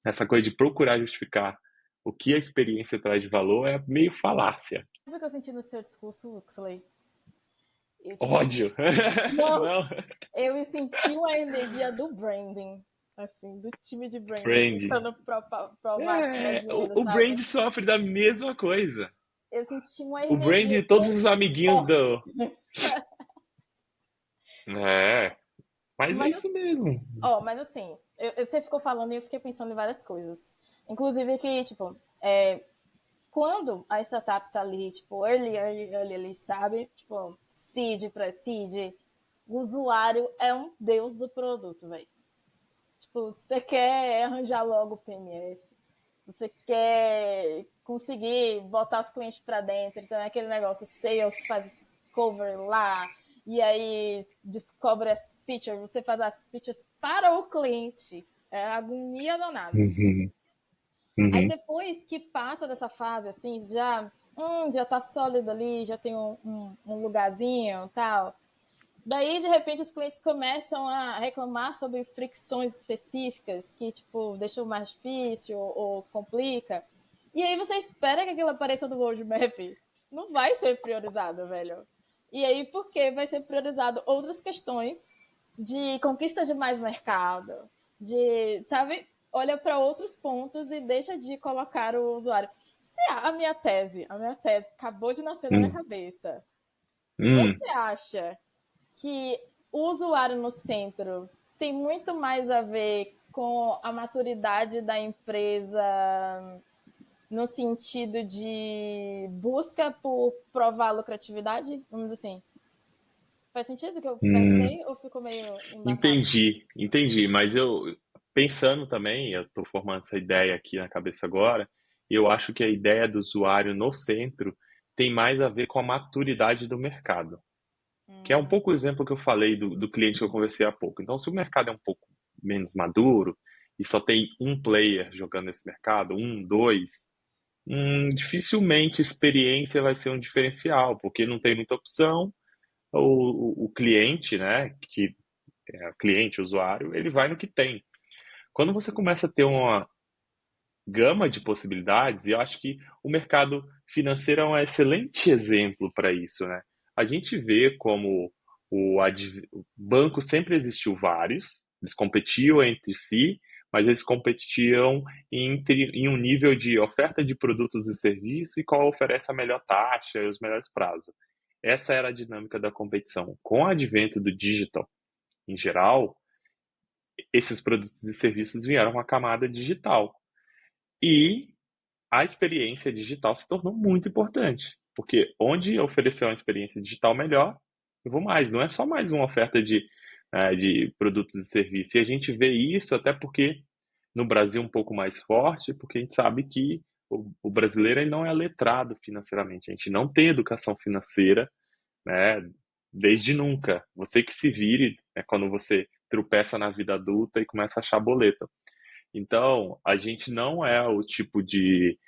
Essa coisa de procurar justificar o que a experiência traz de valor é meio falácia. Sabe o que eu senti no seu discurso, Huxley? Eu senti. Ódio. Não, Não, eu senti uma energia do branding, assim, do time de branding, brand. tentando provar que tinha dinheiro, O brand sabe? sofre da mesma coisa. Eu senti uma O brand energia de todos tão os amiguinhos forte. do. É, mas é Mas, isso mesmo. mas assim, você ficou falando e eu fiquei pensando em várias coisas. Inclusive que, tipo, quando a startup tá ali, tipo, early, sabe? Tipo, seed pra seed, o usuário é um deus do produto, velho. Tipo, você quer arranjar logo o PMF, você quer conseguir botar os clientes para dentro, então é aquele negócio, sales faz discovery lá, e aí descobre as features, você faz as features para o cliente. É agonia danada. Uhum, Aí uhum, depois que passa dessa fase, assim, já tá sólido ali, já tem um lugarzinho e tal. Daí, de repente, os clientes começam a reclamar sobre fricções específicas que, tipo, deixam mais difícil ou complica. E aí você espera que aquilo apareça no roadmap. Não vai ser priorizado, velho. E aí, por que vai ser priorizado outras questões de conquista de mais mercado, de, sabe, olha para outros pontos e deixa de colocar o usuário. Se a minha tese acabou de nascer na minha uhum, cabeça. uhum. Você acha que o usuário no centro tem muito mais a ver com a maturidade da empresa no sentido de busca por provar lucratividade? Vamos dizer assim. Faz sentido o que eu Hum. perguntei ou ficou meio embaçado? Entendi, mas eu pensando também, eu estou formando essa ideia aqui na cabeça agora, e eu acho que a ideia do usuário no centro tem mais a ver com a maturidade do mercado, que é um pouco o exemplo que eu falei do cliente que eu conversei há pouco. Então, se o mercado é um pouco menos maduro e só tem um player jogando nesse mercado, um, dois, dificilmente experiência vai ser um diferencial, porque não tem muita opção. O cliente, né, que é o cliente, o usuário, ele vai no que tem. Quando você começa a ter uma gama de possibilidades, e eu acho que o mercado financeiro é um excelente exemplo para isso, né? A gente vê como o banco sempre existiu vários, Eles competiam entre si, mas eles competiam em um nível de oferta de produtos e serviços e qual oferece a melhor taxa e os melhores prazos. Essa era a dinâmica da competição. Com o advento do digital, em geral, esses produtos e serviços vieram com a camada digital. E a experiência digital se tornou muito importante, porque onde oferecer uma experiência digital melhor, eu vou mais. Não é só mais uma oferta de produtos e serviços. E a gente vê isso até porque no Brasil um pouco mais forte, porque a gente sabe que o brasileiro ele não é letrado financeiramente. A gente não tem educação financeira, né? Desde nunca. Você que se vire, né, quando você tropeça na vida adulta e começa a achar boleto. Então, a gente não é o tipo de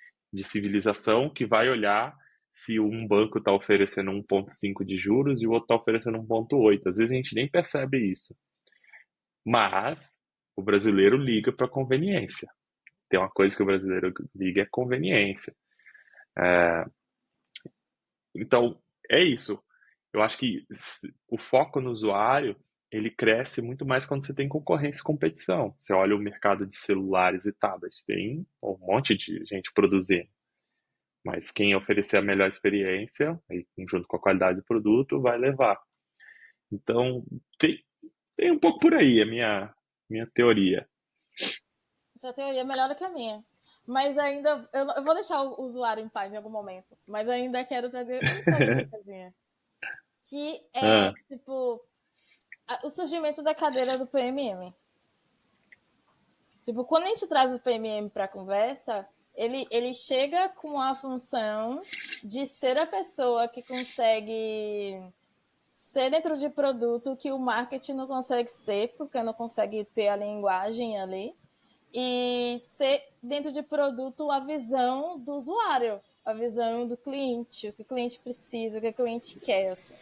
civilização que vai olhar se um banco está oferecendo 1,5 de juros e o outro está oferecendo 1,8. Às vezes a gente nem percebe isso. Mas o brasileiro liga para conveniência. Tem uma coisa que o brasileiro liga é conveniência. Então, é isso. Eu acho que o foco no usuário, ele cresce muito mais quando você tem concorrência e competição. Você olha o mercado de celulares e tablets, tem um monte de gente produzindo. Mas quem oferecer a melhor experiência, aí, junto com a qualidade do produto, vai levar. Então, tem um pouco por aí a minha teoria. Essa teoria é melhor do que a minha. Mas ainda. Eu vou deixar o usuário em paz em algum momento. Mas ainda quero trazer uma polêmicazinha. Que é, Ah, tipo, o surgimento da cadeira do PMM. Tipo, quando a gente traz o PMM para a conversa, ele chega com a função de ser a pessoa que consegue ser dentro de produto que o marketing não consegue ser, porque não consegue ter a linguagem ali, e ser dentro de produto a visão do usuário, a visão do cliente, o que o cliente precisa, o que o cliente quer. Assim.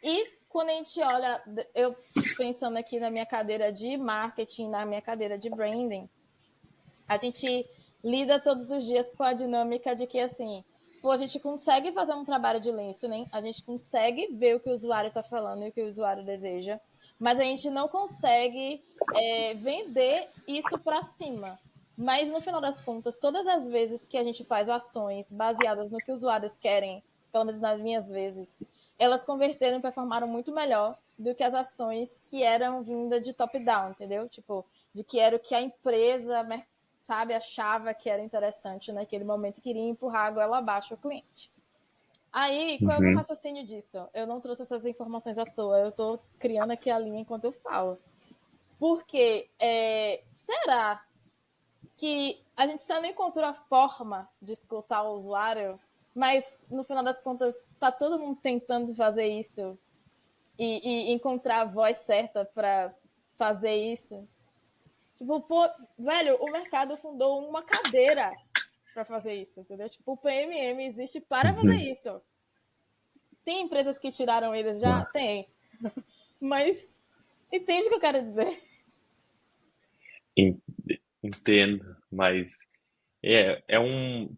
E quando a gente olha, eu pensando aqui na minha cadeira de marketing, na minha cadeira de branding, a gente lida todos os dias com a dinâmica de que, assim, pô, a gente consegue fazer um trabalho de listening, a gente consegue ver o que o usuário está falando e o que o usuário deseja, mas a gente não consegue vender isso para cima. Mas, no final das contas, todas as vezes que a gente faz ações baseadas no que os usuários querem, pelo menos nas minhas vezes, elas converteram e performaram muito melhor do que as ações que eram vindas de top-down, entendeu? Tipo, de que era o que a empresa, sabe, achava que era interessante naquele momento e queria empurrar a goela abaixo ao cliente. Aí, qual é o meu uhum, raciocínio disso? Eu não trouxe essas informações à toa, eu estou criando aqui a linha enquanto eu falo. Porque será que a gente só não encontrou a forma de escutar o usuário, mas no final das contas tá todo mundo tentando fazer isso e encontrar a voz certa para fazer isso? Tipo, pô, velho, o mercado fundou uma cadeira para fazer isso, entendeu? Tipo, o PMM existe para fazer uhum. isso. Tem empresas que tiraram eles já? Claro. Tem. Mas entende o que eu quero dizer? En- Entendo, mas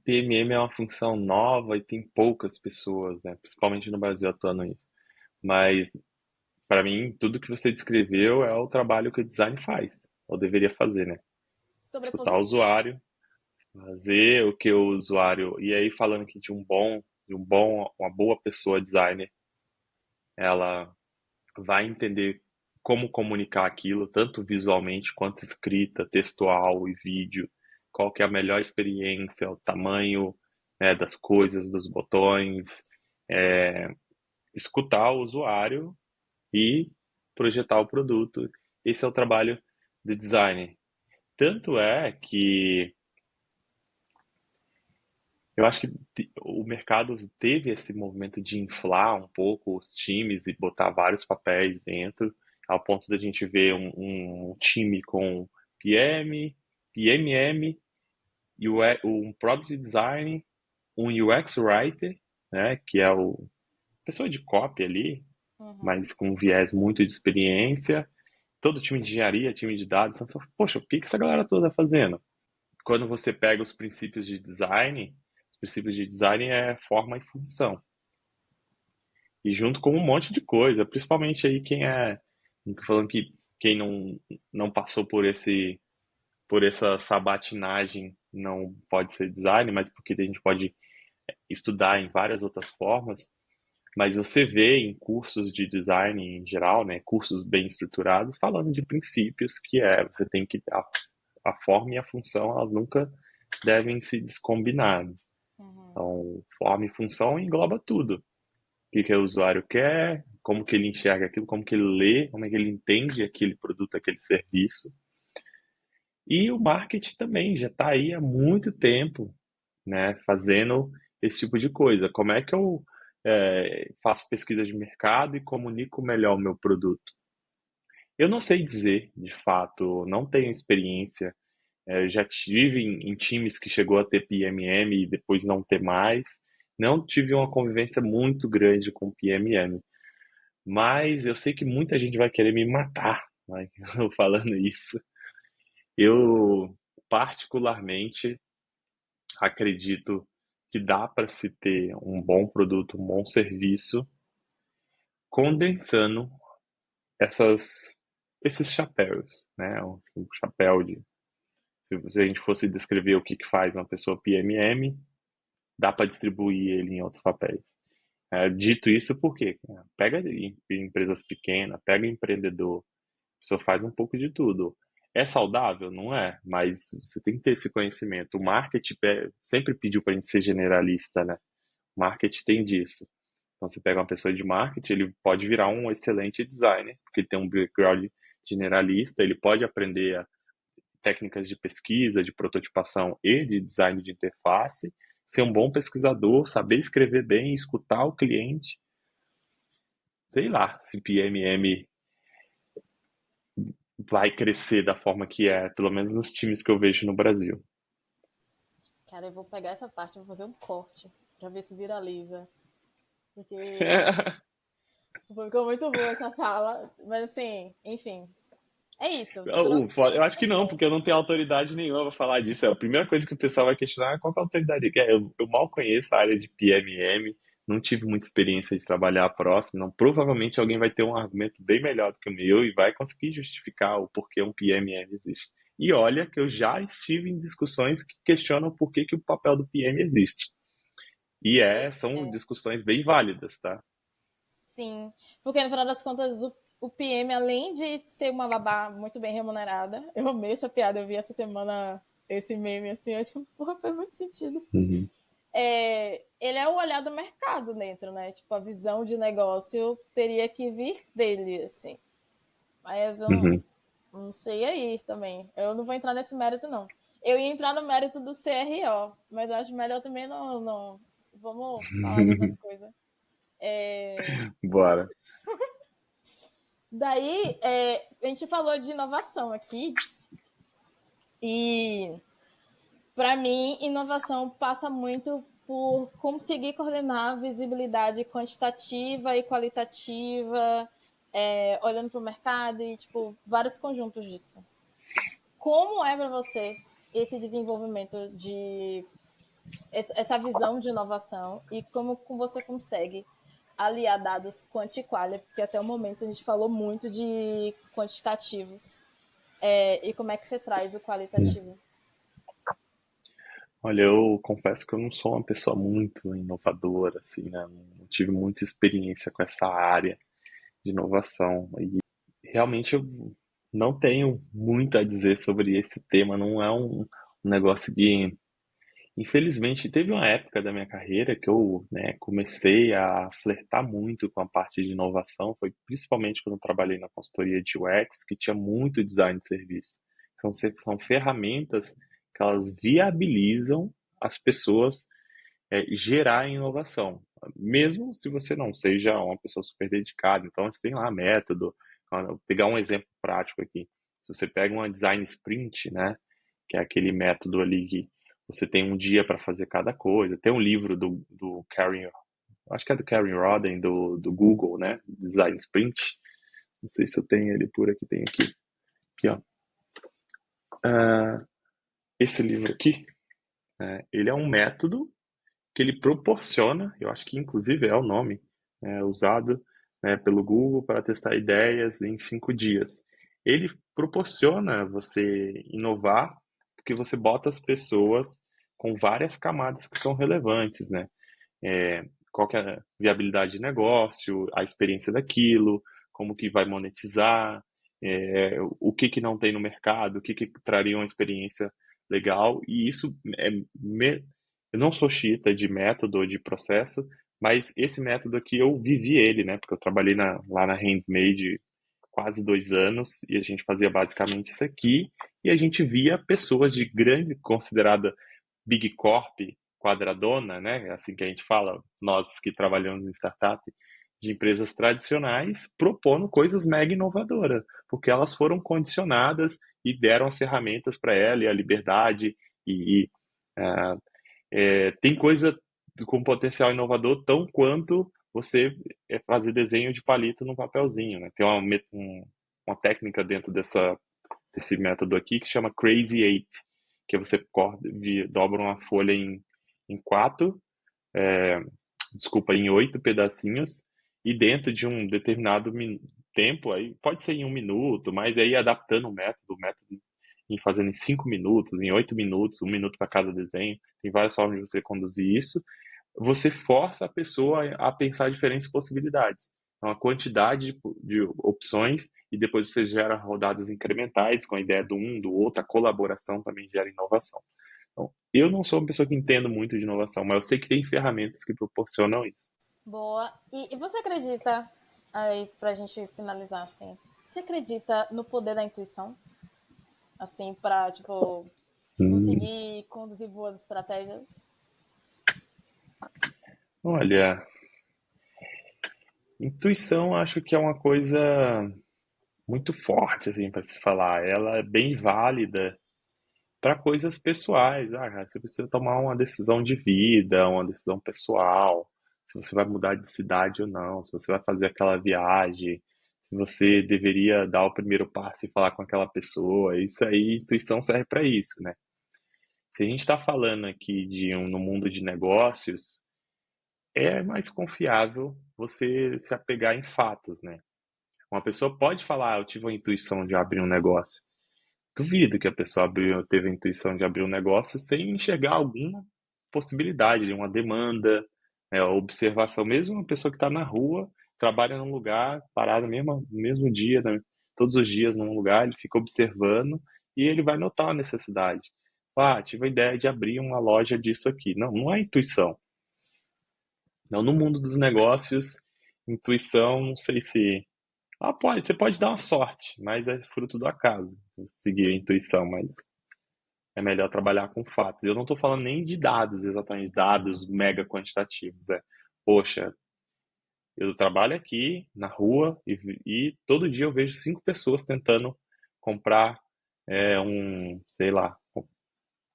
PMM é uma função nova e tem poucas pessoas, né? Principalmente no Brasil atuando nisso. Mas para mim, tudo que você descreveu é o trabalho que o design faz, ou deveria fazer, né? Escutar o Sobreposição. usuário, fazer o que o usuário. E aí falando aqui uma boa pessoa designer, ela vai entender como comunicar aquilo, tanto visualmente quanto escrita, textual e vídeo, qual que é a melhor experiência, o tamanho, né, das coisas, dos botões, é, escutar o usuário e projetar o produto. Esse é o trabalho do designer. Tanto é que eu acho que o mercado teve esse movimento de inflar um pouco os times e botar vários papéis dentro, ao ponto da gente ver um time com PM, PMM, um Product Design, um UX Writer, né, que é o pessoa de copy ali, Uhum. mas com um viés muito de experiência. Todo time de engenharia, time de dados, então, poxa, o que que essa galera toda está fazendo? Quando você pega os princípios de design é forma e função. E junto com um monte de coisa, principalmente aí quem é, não tô falando que Quem não passou por essa sabatinagem não pode ser designer, mas porque a gente pode estudar em várias outras formas. Mas você vê em cursos de design em geral, né, cursos bem estruturados, falando de princípios que você tem que a forma e a função, elas nunca devem se descombinar. Uhum. Então, forma e função engloba tudo. O que o usuário quer, como que ele enxerga aquilo, como que ele lê, como é que ele entende aquele produto, aquele serviço. E o marketing também já está aí há muito tempo, né, fazendo esse tipo de coisa. Como é que eu faço pesquisa de mercado e comunico melhor o meu produto? Eu não sei dizer, de fato, não tenho experiência. Já tive em times que chegou a ter PMM e depois não ter mais. Não tive uma convivência muito grande com PMM, mas eu sei que muita gente vai querer me matar, né, falando isso. Eu particularmente acredito que dá para se ter um bom produto, um bom serviço, condensando essas, esses chapéus, né? O chapéu de, se a gente fosse descrever o que que faz uma pessoa PMM, dá para distribuir ele em outros papéis. Dito isso, por quê? Pega empresas pequenas, pega empreendedor, a pessoa faz um pouco de tudo. É saudável? Não é, mas você tem que ter esse conhecimento. O marketing sempre pediu para a gente ser generalista, né? O marketing tem disso. Então, você pega uma pessoa de marketing, ele pode virar um excelente designer, porque ele tem um background generalista, ele pode aprender técnicas de pesquisa, de prototipação e de design de interface, ser um bom pesquisador, saber escrever bem, escutar o cliente. Sei lá se PMM vai crescer da forma que é, pelo menos nos times que eu vejo no Brasil. Cara, eu vou pegar essa parte e vou fazer um corte pra ver se viraliza. Porque ficou muito boa essa fala. Mas assim, enfim. É isso. Eu Trouxe acho que não, porque eu não tenho autoridade nenhuma para falar disso. A primeira coisa que o pessoal vai questionar é qual que é a autoridade. Eu mal conheço a área de PMM, não tive muita experiência de trabalhar próximo. Não, provavelmente alguém vai ter um argumento bem melhor do que o meu e vai conseguir justificar o porquê um PMM existe. E olha que eu já estive em discussões que questionam por que o papel do PM existe. E são é. discussões bem válidas, tá? Sim. Porque no final das contas, o PM, além de ser uma babá muito bem remunerada, eu amei essa piada, eu vi essa semana esse meme assim, eu tipo, porra, faz muito sentido. Uhum. Ele é o olhar do mercado dentro, né? Tipo, a visão de negócio teria que vir dele, assim. Mas eu Uhum. não sei aí também. Eu não vou entrar nesse mérito, não. Eu ia entrar no mérito do CRO, mas acho melhor também não. Vamos falar de outras coisas. Bora. Daí, a gente falou de inovação aqui, e para mim, inovação passa muito por conseguir coordenar a visibilidade quantitativa e qualitativa, olhando para o mercado e, tipo, vários conjuntos disso. Como é para você esse desenvolvimento de essa visão de inovação e como você consegue aliar dados quanti e quali, porque até o momento a gente falou muito de quantitativos. E como é que você traz o qualitativo? Olha, eu confesso que eu não sou uma pessoa muito inovadora, assim, né? Não tive muita experiência com essa área de inovação. E realmente eu não tenho muito a dizer sobre esse tema. Não é um negócio de. Infelizmente, teve uma época da minha carreira que eu, né, comecei a flertar muito com a parte de inovação. Foi principalmente quando eu trabalhei na consultoria de UX, que tinha muito design de serviço. São ferramentas que elas viabilizam as pessoas gerar inovação, mesmo se você não seja uma pessoa super dedicada. Então, você tem lá método. Vou pegar um exemplo prático aqui. Se você pega uma design sprint, né, que é aquele método ali que você tem um dia para fazer cada coisa. Tem um livro do Karen, acho que é do Karen Rodden, do Google, né, Design Sprint. Não sei se eu tenho ele por aqui, tem aqui. Aqui, ó. Esse livro aqui, ele é um método que ele proporciona, eu acho que inclusive é o nome usado, né, pelo Google para testar ideias em 5 dias. ele proporciona você inovar, porque você bota as pessoas com várias camadas que são relevantes, né? É, qual que é a viabilidade de negócio, a experiência daquilo, como que vai monetizar, o que que não tem no mercado, o que que traria uma experiência legal, e isso eu não sou xiita de método ou de processo, mas esse método aqui eu vivi ele, né? Porque eu trabalhei lá na Handmade quase 2 anos e a gente fazia basicamente isso aqui e a gente via pessoas de grande, considerada Big Corp, quadradona, né? Assim que a gente fala, nós que trabalhamos em startup, de empresas tradicionais, propondo coisas mega inovadoras, porque elas foram condicionadas e deram as ferramentas para ela e a liberdade e ah, tem coisa com potencial inovador tão quanto você fazer desenho de palito num papelzinho, né? Tem uma técnica dentro desse método aqui que chama Crazy Eight, que é você dobra uma folha em quatro, é, desculpa, em 8 pedacinhos, e dentro de um determinado tempo, aí pode ser em 1 minuto, mas aí adaptando o método em fazendo em 5 minutos, em 8 minutos, 1 minuto para cada desenho, tem várias formas de você conduzir isso. Você força a pessoa a pensar diferentes possibilidades. Então, a quantidade de opções e depois você gera rodadas incrementais com a ideia do um, do outro, a colaboração também gera inovação. Então, eu não sou uma pessoa que entendo muito de inovação, mas eu sei que tem ferramentas que proporcionam isso. Boa. E você acredita, aí pra gente finalizar assim, você acredita no poder da intuição? Assim, pra, tipo, Hum, conseguir conduzir boas estratégias? olha, intuição acho que é uma coisa muito forte assim para se falar. Ela é bem válida para coisas pessoais. Ah, cara, você precisa tomar uma decisão de vida, uma decisão pessoal, se você vai mudar de cidade ou não, se você vai fazer aquela viagem, se você deveria dar o primeiro passo e falar com aquela pessoa. Isso aí, intuição serve para isso, né? Se a gente está falando aqui no mundo de negócios, é mais confiável você se apegar em fatos, né? Uma pessoa pode falar, eu tive a intuição de abrir um negócio. Duvido que a pessoa teve a intuição de abrir um negócio sem enxergar alguma possibilidade de uma demanda, observação. Mesmo uma pessoa que está na rua, trabalha num lugar, parada no mesmo dia, né, todos os dias num lugar, ele fica observando e ele vai notar a necessidade. Ah, tive a ideia de abrir uma loja disso aqui. Não, não é intuição. Não, no mundo dos negócios, intuição, não sei se. Ah, você pode dar uma sorte, mas é fruto do acaso. Você seguir a intuição, mas é melhor trabalhar com fatos. Eu não estou falando nem de dados, exatamente, dados mega quantitativos. Poxa, eu trabalho aqui na rua e todo dia eu vejo 5 pessoas tentando comprar sei lá,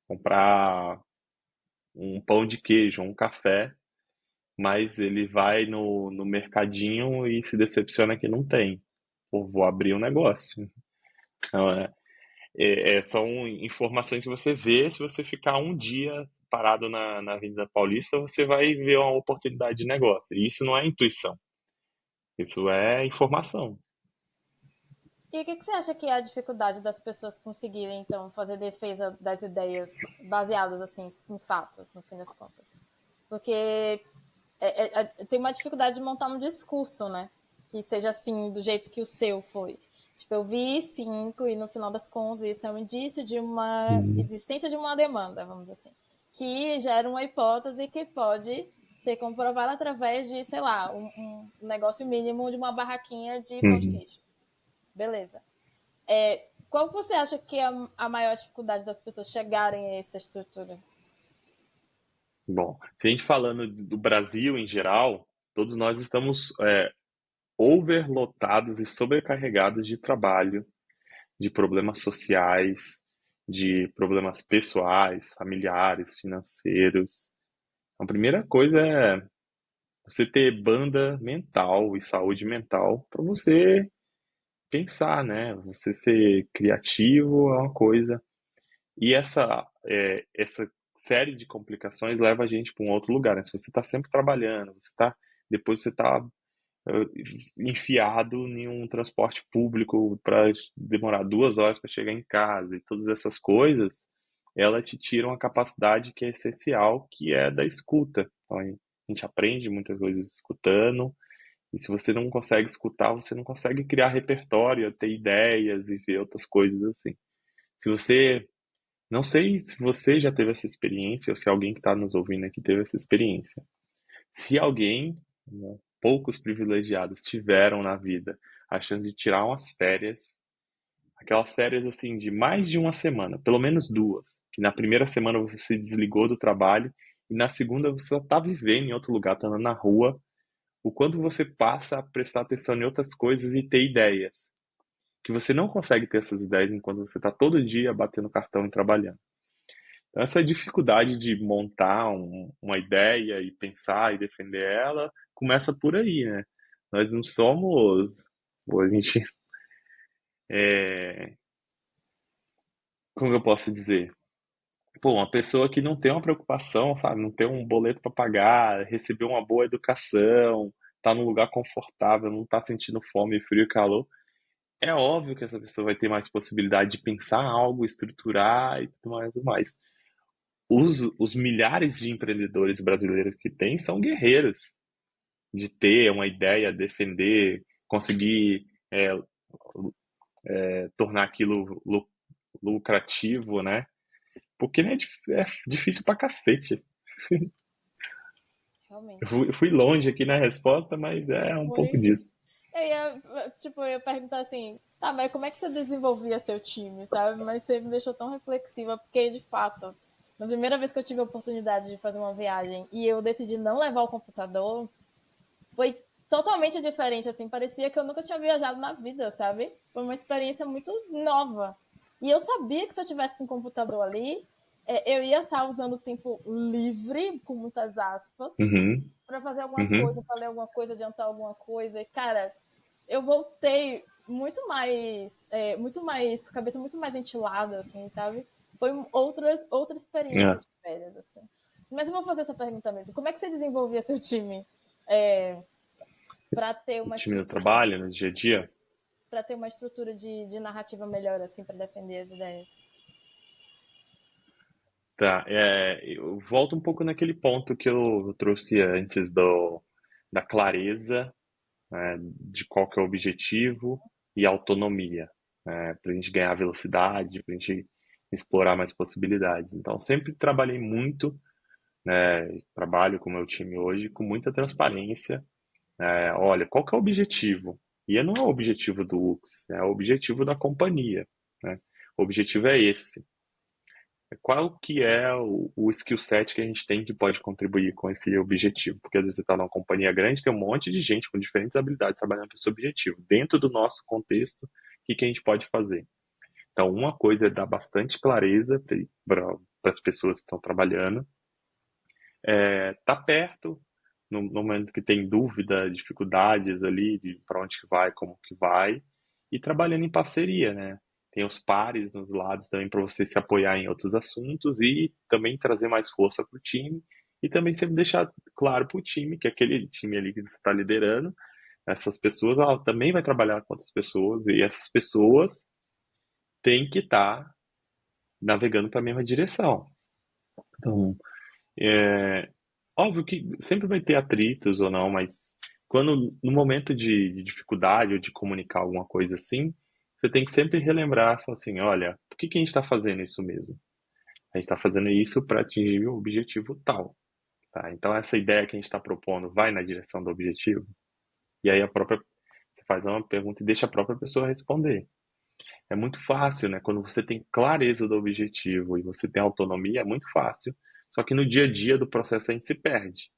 comprar um pão de queijo, um café, mas ele vai no mercadinho e se decepciona que não tem. Pô, vou abrir um negócio. Então, são informações que você vê. Se você ficar um dia parado na Avenida Paulista, você vai ver uma oportunidade de negócio. E isso não é intuição, isso é informação. E o que você acha que é a dificuldade das pessoas conseguirem, então, fazer defesa das ideias baseadas, assim, em fatos, no fim das contas? Porque tem uma dificuldade de montar um discurso, né? Que seja assim, do jeito que o seu foi. Tipo, eu vi 5 e no final das contas isso é um indício de uma Uhum. existência de uma demanda, vamos dizer assim, que gera uma hipótese que pode ser comprovada através de, sei lá, um negócio mínimo de uma barraquinha de pão de Uhum. queijo. Beleza. Qual você acha que é a maior dificuldade das pessoas chegarem a essa estrutura? Bom, se a gente falando do Brasil em geral, todos nós estamos overlotados e sobrecarregados de trabalho, de problemas sociais, de problemas pessoais, familiares, financeiros. A primeira coisa é você ter banda mental e saúde mental para você pensar, né? Você ser criativo é uma coisa. E essa série de complicações leva a gente para um outro lugar, né? Se você está sempre trabalhando, depois você está eh, enfiado em um transporte público para demorar 2 horas para chegar em casa e todas essas coisas, ela te tira uma capacidade que é essencial, que é da escuta. Então, a gente aprende muitas coisas escutando, e se você não consegue escutar, você não consegue criar repertório, ter ideias e ver outras coisas assim. Se você, não sei se você já teve essa experiência ou se alguém que está nos ouvindo aqui teve essa experiência. Se alguém, né, poucos privilegiados tiveram na vida a chance de tirar umas férias, aquelas férias assim de mais de uma semana, pelo menos duas, que na primeira semana você se desligou do trabalho e na segunda você só está vivendo em outro lugar, tá andando na rua, o quanto você passa a prestar atenção em outras coisas e ter ideias, que você não consegue ter essas ideias enquanto você está todo dia batendo cartão e trabalhando. Então, essa dificuldade de montar uma ideia e pensar e defender ela começa por aí, né? Nós não somos, pô, a gente, é, como eu posso dizer? Pô, uma pessoa que não tem uma preocupação, sabe? Não tem um boleto para pagar, receber uma boa educação, tá num lugar confortável, não tá sentindo fome, frio e calor. É óbvio que essa pessoa vai ter mais possibilidade de pensar algo, estruturar e tudo mais, tudo mais. Os milhares de empreendedores brasileiros que tem são guerreiros de ter uma ideia, defender, conseguir tornar aquilo lucrativo, né? Porque né, é difícil pra cacete. Realmente. Eu fui longe aqui na resposta, mas é um pouco Foi. disso. Eu ia perguntar assim, tá, mas como é que você desenvolvia seu time, sabe? Mas você me deixou tão reflexiva, porque de fato, na primeira vez que eu tive a oportunidade de fazer uma viagem e eu decidi não levar o computador, foi totalmente diferente, assim, parecia que eu nunca tinha viajado na vida, sabe? Foi uma experiência muito nova. E eu sabia que se eu tivesse com o computador ali, eu ia estar usando o tempo livre, com muitas aspas, Uhum, para fazer alguma uhum, coisa, para ler alguma coisa, adiantar alguma coisa. E, cara, eu voltei muito mais, com a cabeça muito mais ventilada, assim, sabe? Foi outra experiência é. de férias, assim. Mas eu vou fazer essa pergunta mesmo. Como é que você desenvolvia seu time é, para ter O uma time do estrutura trabalho, no dia a dia. para ter uma estrutura de narrativa melhor, assim, para defender as ideias? Tá, eu volto um pouco naquele ponto que eu trouxe antes da clareza, né, de qual que é o objetivo e autonomia, né, para a gente ganhar velocidade, para a gente explorar mais possibilidades. Então, sempre trabalhei muito, né, trabalho com o meu time hoje com muita transparência. Olha, qual que é o objetivo? E não é o objetivo do UX, é o objetivo da companhia, né? O objetivo é esse. Qual que é o skill set que a gente tem que pode contribuir com esse objetivo? Porque às vezes você está numa companhia grande, tem um monte de gente com diferentes habilidades trabalhando para esse objetivo. Dentro do nosso contexto, o que que a gente pode fazer? Então, uma coisa é dar bastante clareza para as pessoas que estão trabalhando, tá perto, no momento que tem dúvida, dificuldades ali de para onde que vai, como que vai, e trabalhando em parceria, né? Tem os pares nos lados também para você se apoiar em outros assuntos e também trazer mais força para o time e também sempre deixar claro para o time que aquele time ali que você está liderando, essas pessoas, ela também vai trabalhar com outras pessoas e essas pessoas têm que estar navegando para a mesma direção. Então, é, óbvio que sempre vai ter atritos ou não, mas quando no momento de dificuldade ou de comunicar alguma coisa assim, você tem que sempre relembrar, falar assim, olha, por que que a gente está fazendo isso mesmo? A gente está fazendo isso para atingir o objetivo tal, tá? Então essa ideia que a gente está propondo vai na direção do objetivo? E aí a própria você faz uma pergunta e deixa a própria pessoa responder. É muito fácil, né? Quando você tem clareza do objetivo e você tem autonomia, é muito fácil. Só que no dia a dia do processo a gente se perde.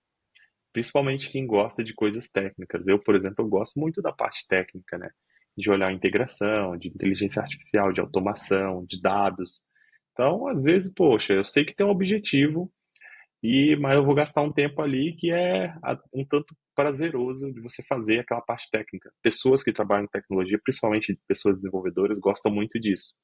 Principalmente quem gosta de coisas técnicas. Eu, por exemplo, eu gosto muito da parte técnica, né? De olhar a integração, de inteligência artificial, de automação, de dados. Então, às vezes, poxa, eu sei que tem um objetivo, mas eu vou gastar um tempo ali que é um tanto prazeroso de você fazer aquela parte técnica. Pessoas que trabalham em tecnologia, principalmente pessoas desenvolvedoras, gostam muito disso.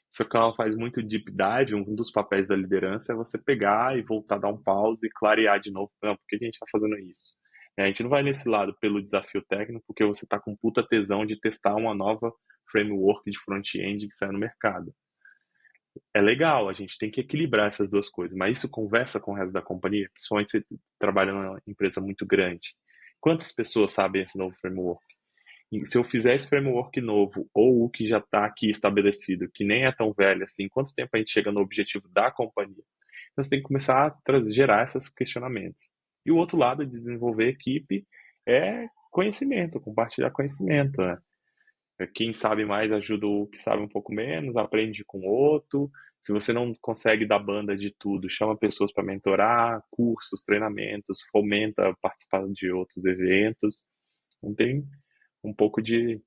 Só que ela faz muito deep dive, um dos papéis da liderança é você pegar e voltar, dar um pause e clarear de novo, não, por que a gente está fazendo isso? A gente não vai nesse lado pelo desafio técnico, porque você está com puta tesão de testar uma nova framework de front-end que sai no mercado. É legal, a gente tem que equilibrar essas duas coisas, mas isso conversa com o resto da companhia, principalmente se você trabalha numa empresa muito grande. Quantas pessoas sabem esse novo framework? E se eu fizer esse framework novo, ou o que já está aqui estabelecido, que nem é tão velho assim, quanto tempo a gente chega no objetivo da companhia? Então você tem que começar a gerar esses questionamentos. E o outro lado de desenvolver equipe é conhecimento, compartilhar conhecimento, né? Quem sabe mais ajuda o que sabe um pouco menos, aprende com o outro. Se você não consegue dar banda de tudo, chama pessoas para mentorar, cursos, treinamentos, fomenta participar de outros eventos. Não tem um pouco de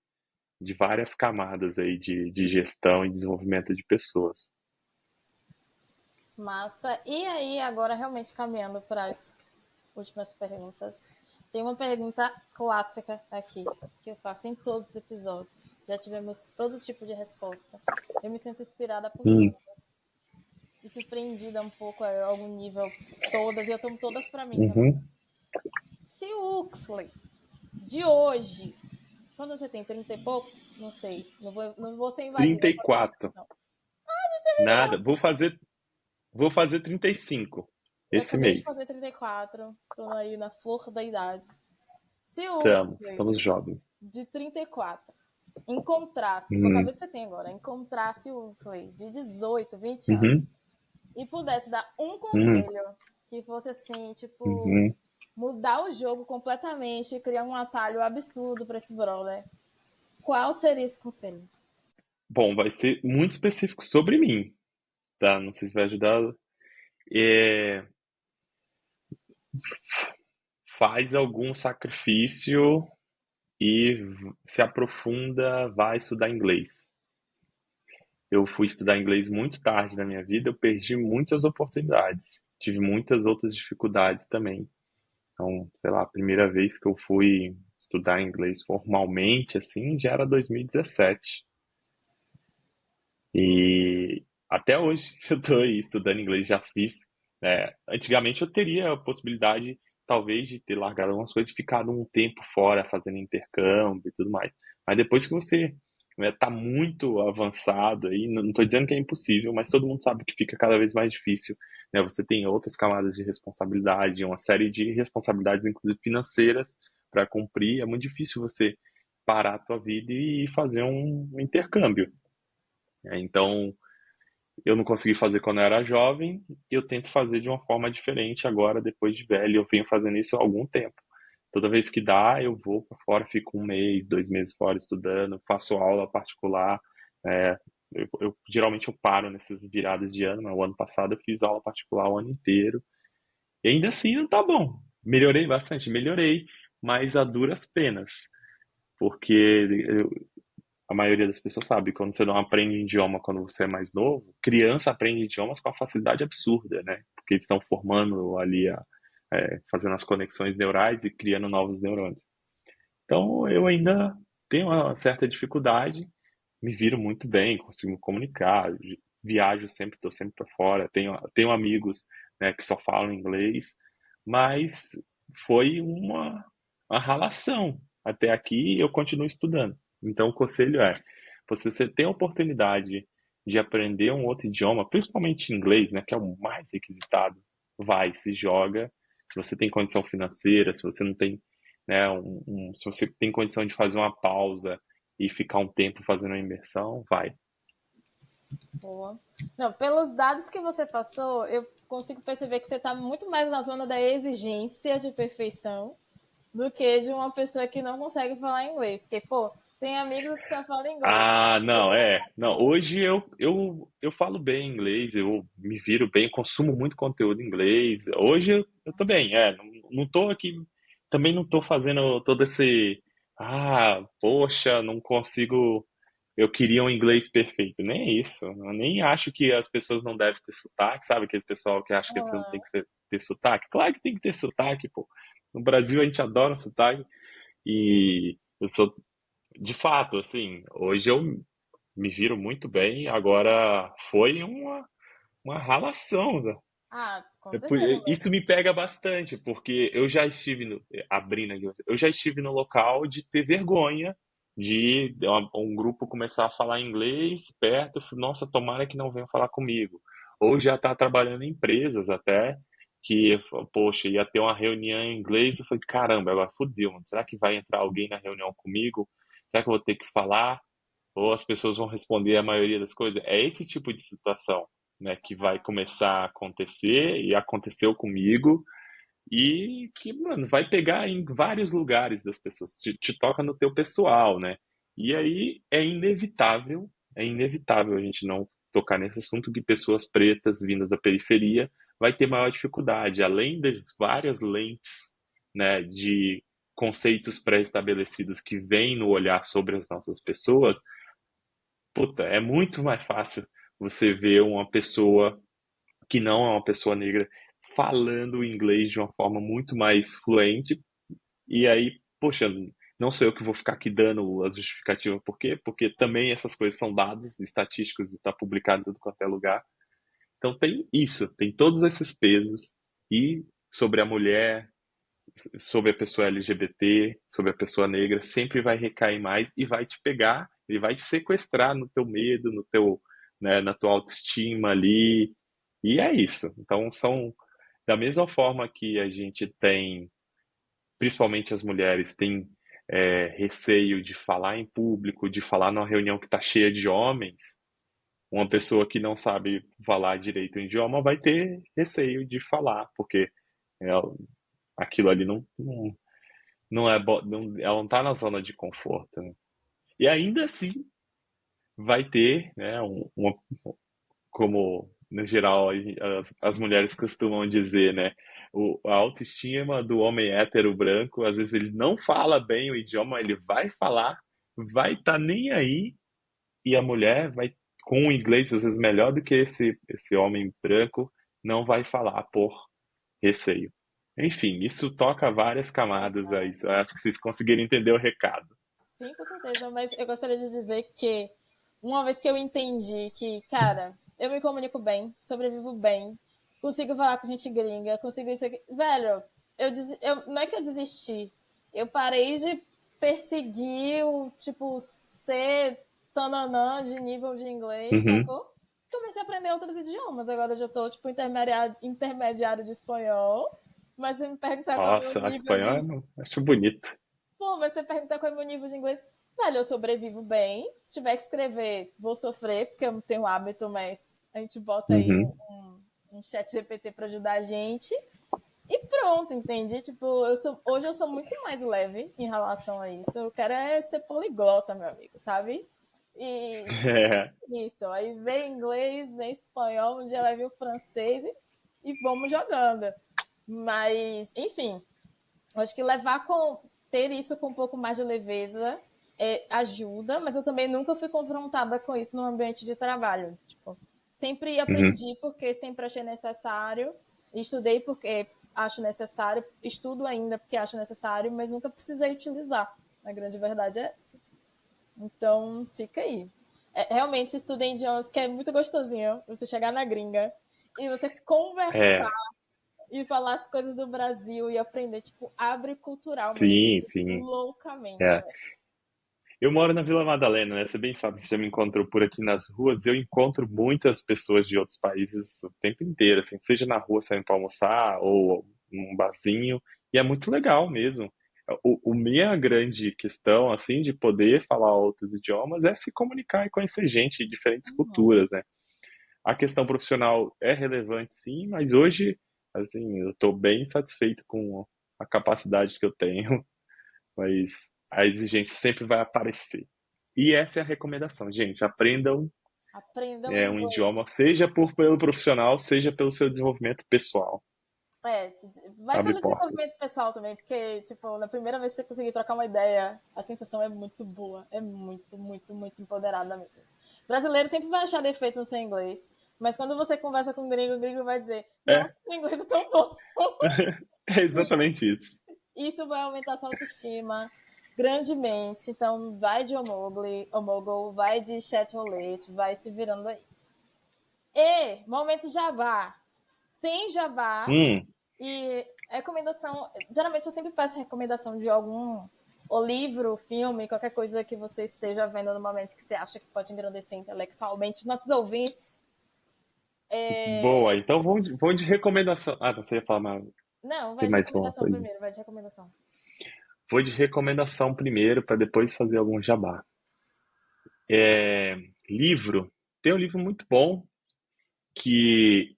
várias camadas aí de gestão e desenvolvimento de pessoas. Massa. E aí, agora realmente caminhando para as últimas perguntas. Tem uma pergunta clássica aqui, que eu faço em todos os episódios. Já tivemos todo tipo de resposta. Eu me sinto inspirada por Hum, todas. E surpreendida um pouco a algum nível, todas, e eu tomo todas para mim também. uhum. Se o Huxley de hoje, quando você tem 30 e poucos, não sei, não vou ser invasiva com a sua idade, 34. não. Nada. Vou fazer 35 Eu esse acabei de mês. fazer 34, tô aí na flor da idade. Se o Huxley Estamos jovens. de 34 encontrasse, com a Uhum, cabeça que você tem agora, encontrasse o Huxley de 18, 20 anos uhum, e pudesse dar um uhum, conselho que fosse assim, tipo, uhum. mudar o jogo completamente e criar um atalho absurdo para esse brother, qual seria esse conselho? Bom, vai ser muito específico sobre mim, tá? Não sei se vai ajudar. É, faz algum sacrifício e se aprofunda, vai estudar inglês. Eu fui estudar inglês muito tarde na minha vida, eu perdi muitas oportunidades. Tive muitas outras dificuldades também. Então, sei lá, a primeira vez que eu fui estudar inglês formalmente, assim, já era 2017. E até hoje eu estou aí estudando inglês, já fiz. Antigamente eu teria a possibilidade, talvez, de ter largado algumas coisas e ficado um tempo fora fazendo intercâmbio e tudo mais. Mas depois que você está muito avançado aí, não estou dizendo que é impossível, mas todo mundo sabe que fica cada vez mais difícil. Né? Você tem outras camadas de responsabilidade, uma série de responsabilidades, inclusive financeiras, para cumprir. É muito difícil você parar a tua vida e fazer um intercâmbio. Então, eu não consegui fazer quando eu era jovem, e eu tento fazer de uma forma diferente agora, depois de velho. Eu venho fazendo isso há algum tempo. Toda vez que dá, eu vou para fora, fico um mês, 2 meses fora estudando, faço aula particular. É, geralmente eu paro nessas viradas de ano, mas o ano passado eu fiz aula particular o ano inteiro. E ainda assim não tá bom. Melhorei bastante, melhorei, mas a duras penas. Porque a maioria das pessoas sabe, quando você não aprende idioma quando você é mais novo, criança aprende idiomas com uma facilidade absurda, né? Porque eles estão formando ali, fazendo as conexões neurais e criando novos neurônios. Então, eu ainda tenho uma certa dificuldade, me viro muito bem, consigo me comunicar, viajo sempre, estou sempre para fora, tenho amigos, né, que só falam inglês, mas foi uma ralação. Até aqui eu continuo estudando. Então, o conselho é, você tem a oportunidade de aprender um outro idioma, principalmente inglês, né, que é o mais requisitado, vai, se joga. Se você tem condição financeira, se você não tem, né, se você tem condição de fazer uma pausa e ficar um tempo fazendo a imersão, vai. Boa. Não, pelos dados que você passou, eu consigo perceber que você está muito mais na zona da exigência de perfeição do que de uma pessoa que não consegue falar inglês. Porque, pô, tem amigos que só falam inglês. Ah, não, Não, hoje eu falo bem inglês, eu me viro bem, consumo muito conteúdo em inglês. Hoje eu tô bem, não tô aqui, também não tô fazendo todo esse, poxa, não consigo, eu queria um inglês perfeito. Nem é isso, eu nem acho que as pessoas não devem ter sotaque, sabe? Aquele pessoal que acha que você não tem Uhum. que ter sotaque. Claro que tem que ter sotaque, pô. No Brasil a gente adora sotaque e eu sou de fato, assim, hoje eu me viro muito bem. Agora foi uma ralação, né? Ah, com certeza Isso mesmo. me pega bastante, porque eu já estive abrindo aqui, eu já estive no local de ter vergonha de um grupo começar a falar inglês perto, eu falei, nossa, tomara que não venham falar comigo. Ou já tá trabalhando em empresas até, que, poxa, ia ter uma reunião em inglês, eu falei, caramba, agora fodeu, mano, será que vai entrar alguém na reunião comigo? Será que eu vou ter que falar? Ou as pessoas vão responder a maioria das coisas? É esse tipo de situação, né, que vai começar a acontecer e aconteceu comigo e que, mano, vai pegar em vários lugares das pessoas, te toca no teu pessoal, né? E aí é inevitável a gente não tocar nesse assunto que pessoas pretas vindas da periferia vai ter maior dificuldade, além das várias lentes, né, de conceitos pré-estabelecidos que vêm no olhar sobre as nossas pessoas. Puta, é muito mais fácil você ver uma pessoa que não é uma pessoa negra falando inglês de uma forma muito mais fluente. E aí, poxa, não sou eu que vou ficar aqui dando as justificativas por quê? Porque também essas coisas são dados estatísticos e está publicado em tudo quanto é lugar. Então tem isso, tem todos esses pesos. E sobre a mulher, sobre a pessoa LGBT, sobre a pessoa negra, sempre vai recair mais e vai te pegar, ele vai te sequestrar no teu medo, no teu, né, na tua autoestima ali. E é isso. Então são da mesma forma que a gente tem, principalmente as mulheres, têm receio de falar em público, de falar numa reunião que está cheia de homens. Uma pessoa que não sabe falar direito o idioma vai ter receio de falar, porque ela- aquilo ali não é ela não está na zona de conforto, né? E ainda assim vai ter, né, como no geral as mulheres costumam dizer, né, a autoestima do homem hétero branco, às vezes ele não fala bem o idioma, ele vai falar, vai estar nem aí, e a mulher vai com o inglês às vezes melhor do que esse homem branco, não vai falar por receio. Enfim, isso toca várias camadas aí. Eu acho que vocês conseguiram entender o recado. Sim, com certeza, mas eu gostaria de dizer que uma vez que eu entendi que, cara, eu me comunico bem, sobrevivo bem, consigo falar com gente gringa, consigo isso aqui. Velho, não é que eu desisti, eu parei de perseguir o, tipo, ser tananã de nível de inglês, Uhum. sacou? Comecei a aprender outros idiomas, agora eu já tô, tipo, intermediário de espanhol, mas se me perguntar qual é o meu Nossa, nível espanhol de acho bonito. Pô, mas você pergunta qual é o meu nível de inglês. Velho, eu sobrevivo bem. Se tiver que escrever, vou sofrer, porque eu não tenho hábito, mas a gente bota aí Uhum. um chat GPT pra ajudar a gente. E pronto, entende? Tipo, hoje eu sou muito mais leve em relação a isso. Eu quero é ser poliglota, meu amigo, sabe? E É, isso, aí vem inglês, vem espanhol, um dia vai vir o francês e vamos jogando. Mas, enfim, acho que ter isso com um pouco mais de leveza ajuda, mas eu também nunca fui confrontada com isso no ambiente de trabalho. Tipo, sempre uhum. aprendi porque sempre achei necessário, estudei porque acho necessário, estudo ainda porque acho necessário, mas nunca precisei utilizar. A grande verdade é essa. Então, fica aí. Realmente, estudem idiomas, que é muito gostosinho você chegar na gringa e você conversar É, e falar as coisas do Brasil e aprender, tipo, abre culturalmente, sim, sim. loucamente, É. velho. Eu moro na Vila Madalena, né? Você bem sabe, você já me encontrou por aqui nas ruas. Eu encontro muitas pessoas de outros países o tempo inteiro, assim, seja na rua saindo para almoçar ou num barzinho. E é muito legal mesmo. O minha grande questão, assim, de poder falar outros idiomas é se comunicar e conhecer gente de diferentes Uhum. culturas, né? A questão profissional é relevante, sim, mas hoje, assim, eu estou bem satisfeito com a capacidade que eu tenho, mas a exigência sempre vai aparecer. E essa é a recomendação, gente. Aprendam Aprendam um inglês. idioma, seja pelo profissional, seja pelo seu desenvolvimento pessoal. É, vai Abre pelo portas. desenvolvimento pessoal também, porque, tipo, na primeira vez que você conseguir trocar uma ideia, a sensação é muito boa. É muito, muito, muito empoderada mesmo. Brasileiro sempre vai achar defeito no seu inglês, mas quando você conversa com o gringo vai dizer: É, Nossa, o inglês é tão bom. é exatamente isso. Isso vai aumentar sua autoestima grandemente. Então, vai de Omogle, vai de chat roulette, vai se virando aí. E, momento jabá. tem jabá Hum, e recomendação. Geralmente eu sempre peço recomendação de algum ou livro, filme, qualquer coisa que você esteja vendo no momento que você acha que pode engrandecer intelectualmente nossos ouvintes. boa. Então vou de recomendação. Ah, você ia falar mais. Não, vai Tem de mais uma recomendação coisa. primeiro, vai de recomendação. Vou de recomendação primeiro, para depois fazer algum jabá. Livro. Tem um livro muito bom que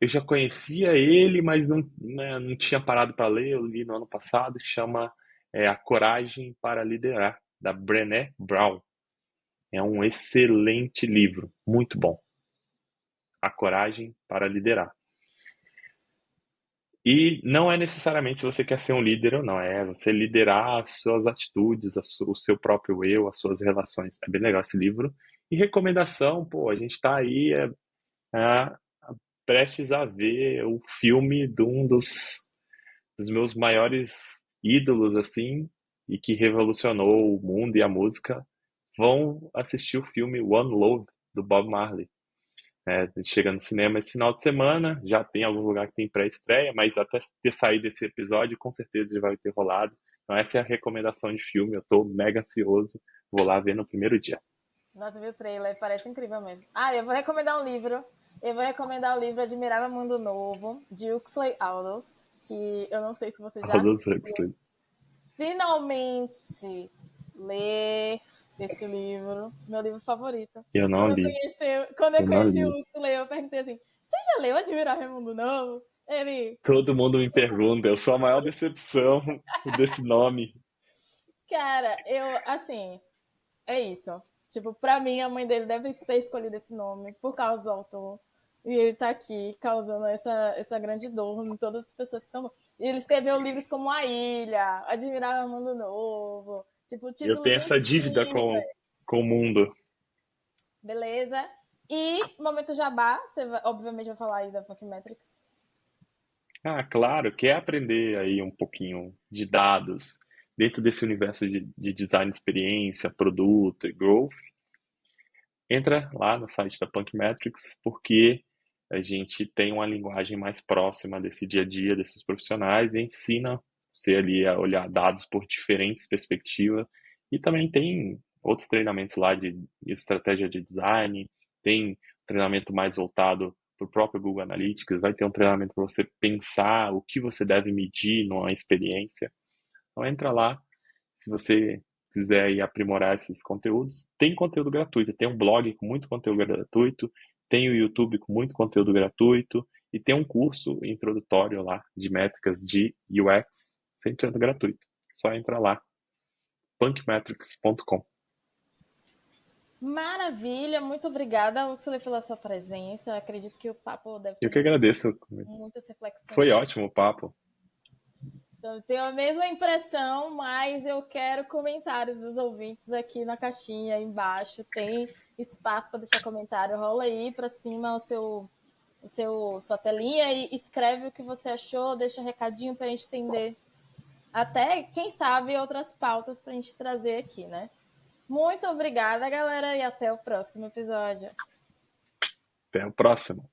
eu já conhecia ele, mas não, né, não tinha parado para ler. Eu li no ano passado, que chama A Coragem para Liderar, da Brené Brown. É um excelente livro, muito bom. A Coragem para Liderar. E não é necessariamente se você quer ser um líder ou não, é você liderar as suas atitudes, o seu próprio eu, as suas relações. É bem legal esse livro. E recomendação, pô, a gente está aí é, prestes a ver o filme de um dos meus maiores ídolos, assim, e que revolucionou o mundo e a música. Vão assistir o filme One Love, do Bob Marley. Chega no cinema esse final de semana, já tem algum lugar que tem pré-estreia, mas até ter saído esse episódio, com certeza já vai ter rolado. Então essa é a recomendação de filme, eu tô mega ansioso, vou lá ver no primeiro dia. Nossa, vi o trailer, parece incrível mesmo. Ah, eu vou recomendar um livro. Eu vou recomendar o livro Admirável Mundo Novo, de Huxley Aldous, que eu não sei se você já Aldous Huxley. finalmente ler esse livro, meu livro favorito. Eu não li, Quando eu eu não conheci o li. Huxley, eu perguntei assim: você já leu Admirável Mundo Novo? Ele, Todo mundo me pergunta, eu sou a maior decepção desse nome. cara, eu, assim, é isso. Tipo, pra mim, a mãe dele deve ter escolhido esse nome por causa do autor. E ele tá aqui causando essa grande dor em todas as pessoas que são. E ele escreveu livros como A Ilha, Admirável Mundo Novo, tipo, Eu títulos tenho essa dívida incríveis. com o mundo. Beleza? E momento jabá, você obviamente vai falar aí da Metrics. Ah, claro, quer aprender aí um pouquinho de dados dentro desse universo de design de experiência, produto e growth, entra lá no site da Punkmetrics, porque a gente tem uma linguagem mais próxima desse dia a dia desses profissionais e ensina você ali a olhar dados por diferentes perspectivas. E também tem outros treinamentos lá de estratégia de design, tem treinamento mais voltado para o próprio Google Analytics, vai ter um treinamento para você pensar o que você deve medir numa experiência. Então entra lá, se você quiser aí aprimorar esses conteúdos, tem conteúdo gratuito, tem um blog com muito conteúdo gratuito, tem o YouTube com muito conteúdo gratuito e tem um curso introdutório lá de métricas de UX, sempre sendo gratuito. Só entra lá, punkmetrics.com. Maravilha, muito obrigada, Uxley, pela sua presença. Eu acredito que o papo deve ter Eu que rendido agradeço. muitas reflexões Foi para. ótimo o papo. Então, eu tenho a mesma impressão, mas eu quero comentários dos ouvintes aqui na caixinha aí embaixo. Tem espaço para deixar comentário. Rola aí para cima sua telinha e escreve o que você achou, deixa um recadinho para a gente entender. Até, quem sabe, outras pautas para a gente trazer aqui, né? Muito obrigada, galera, e até o próximo episódio. Até o próximo.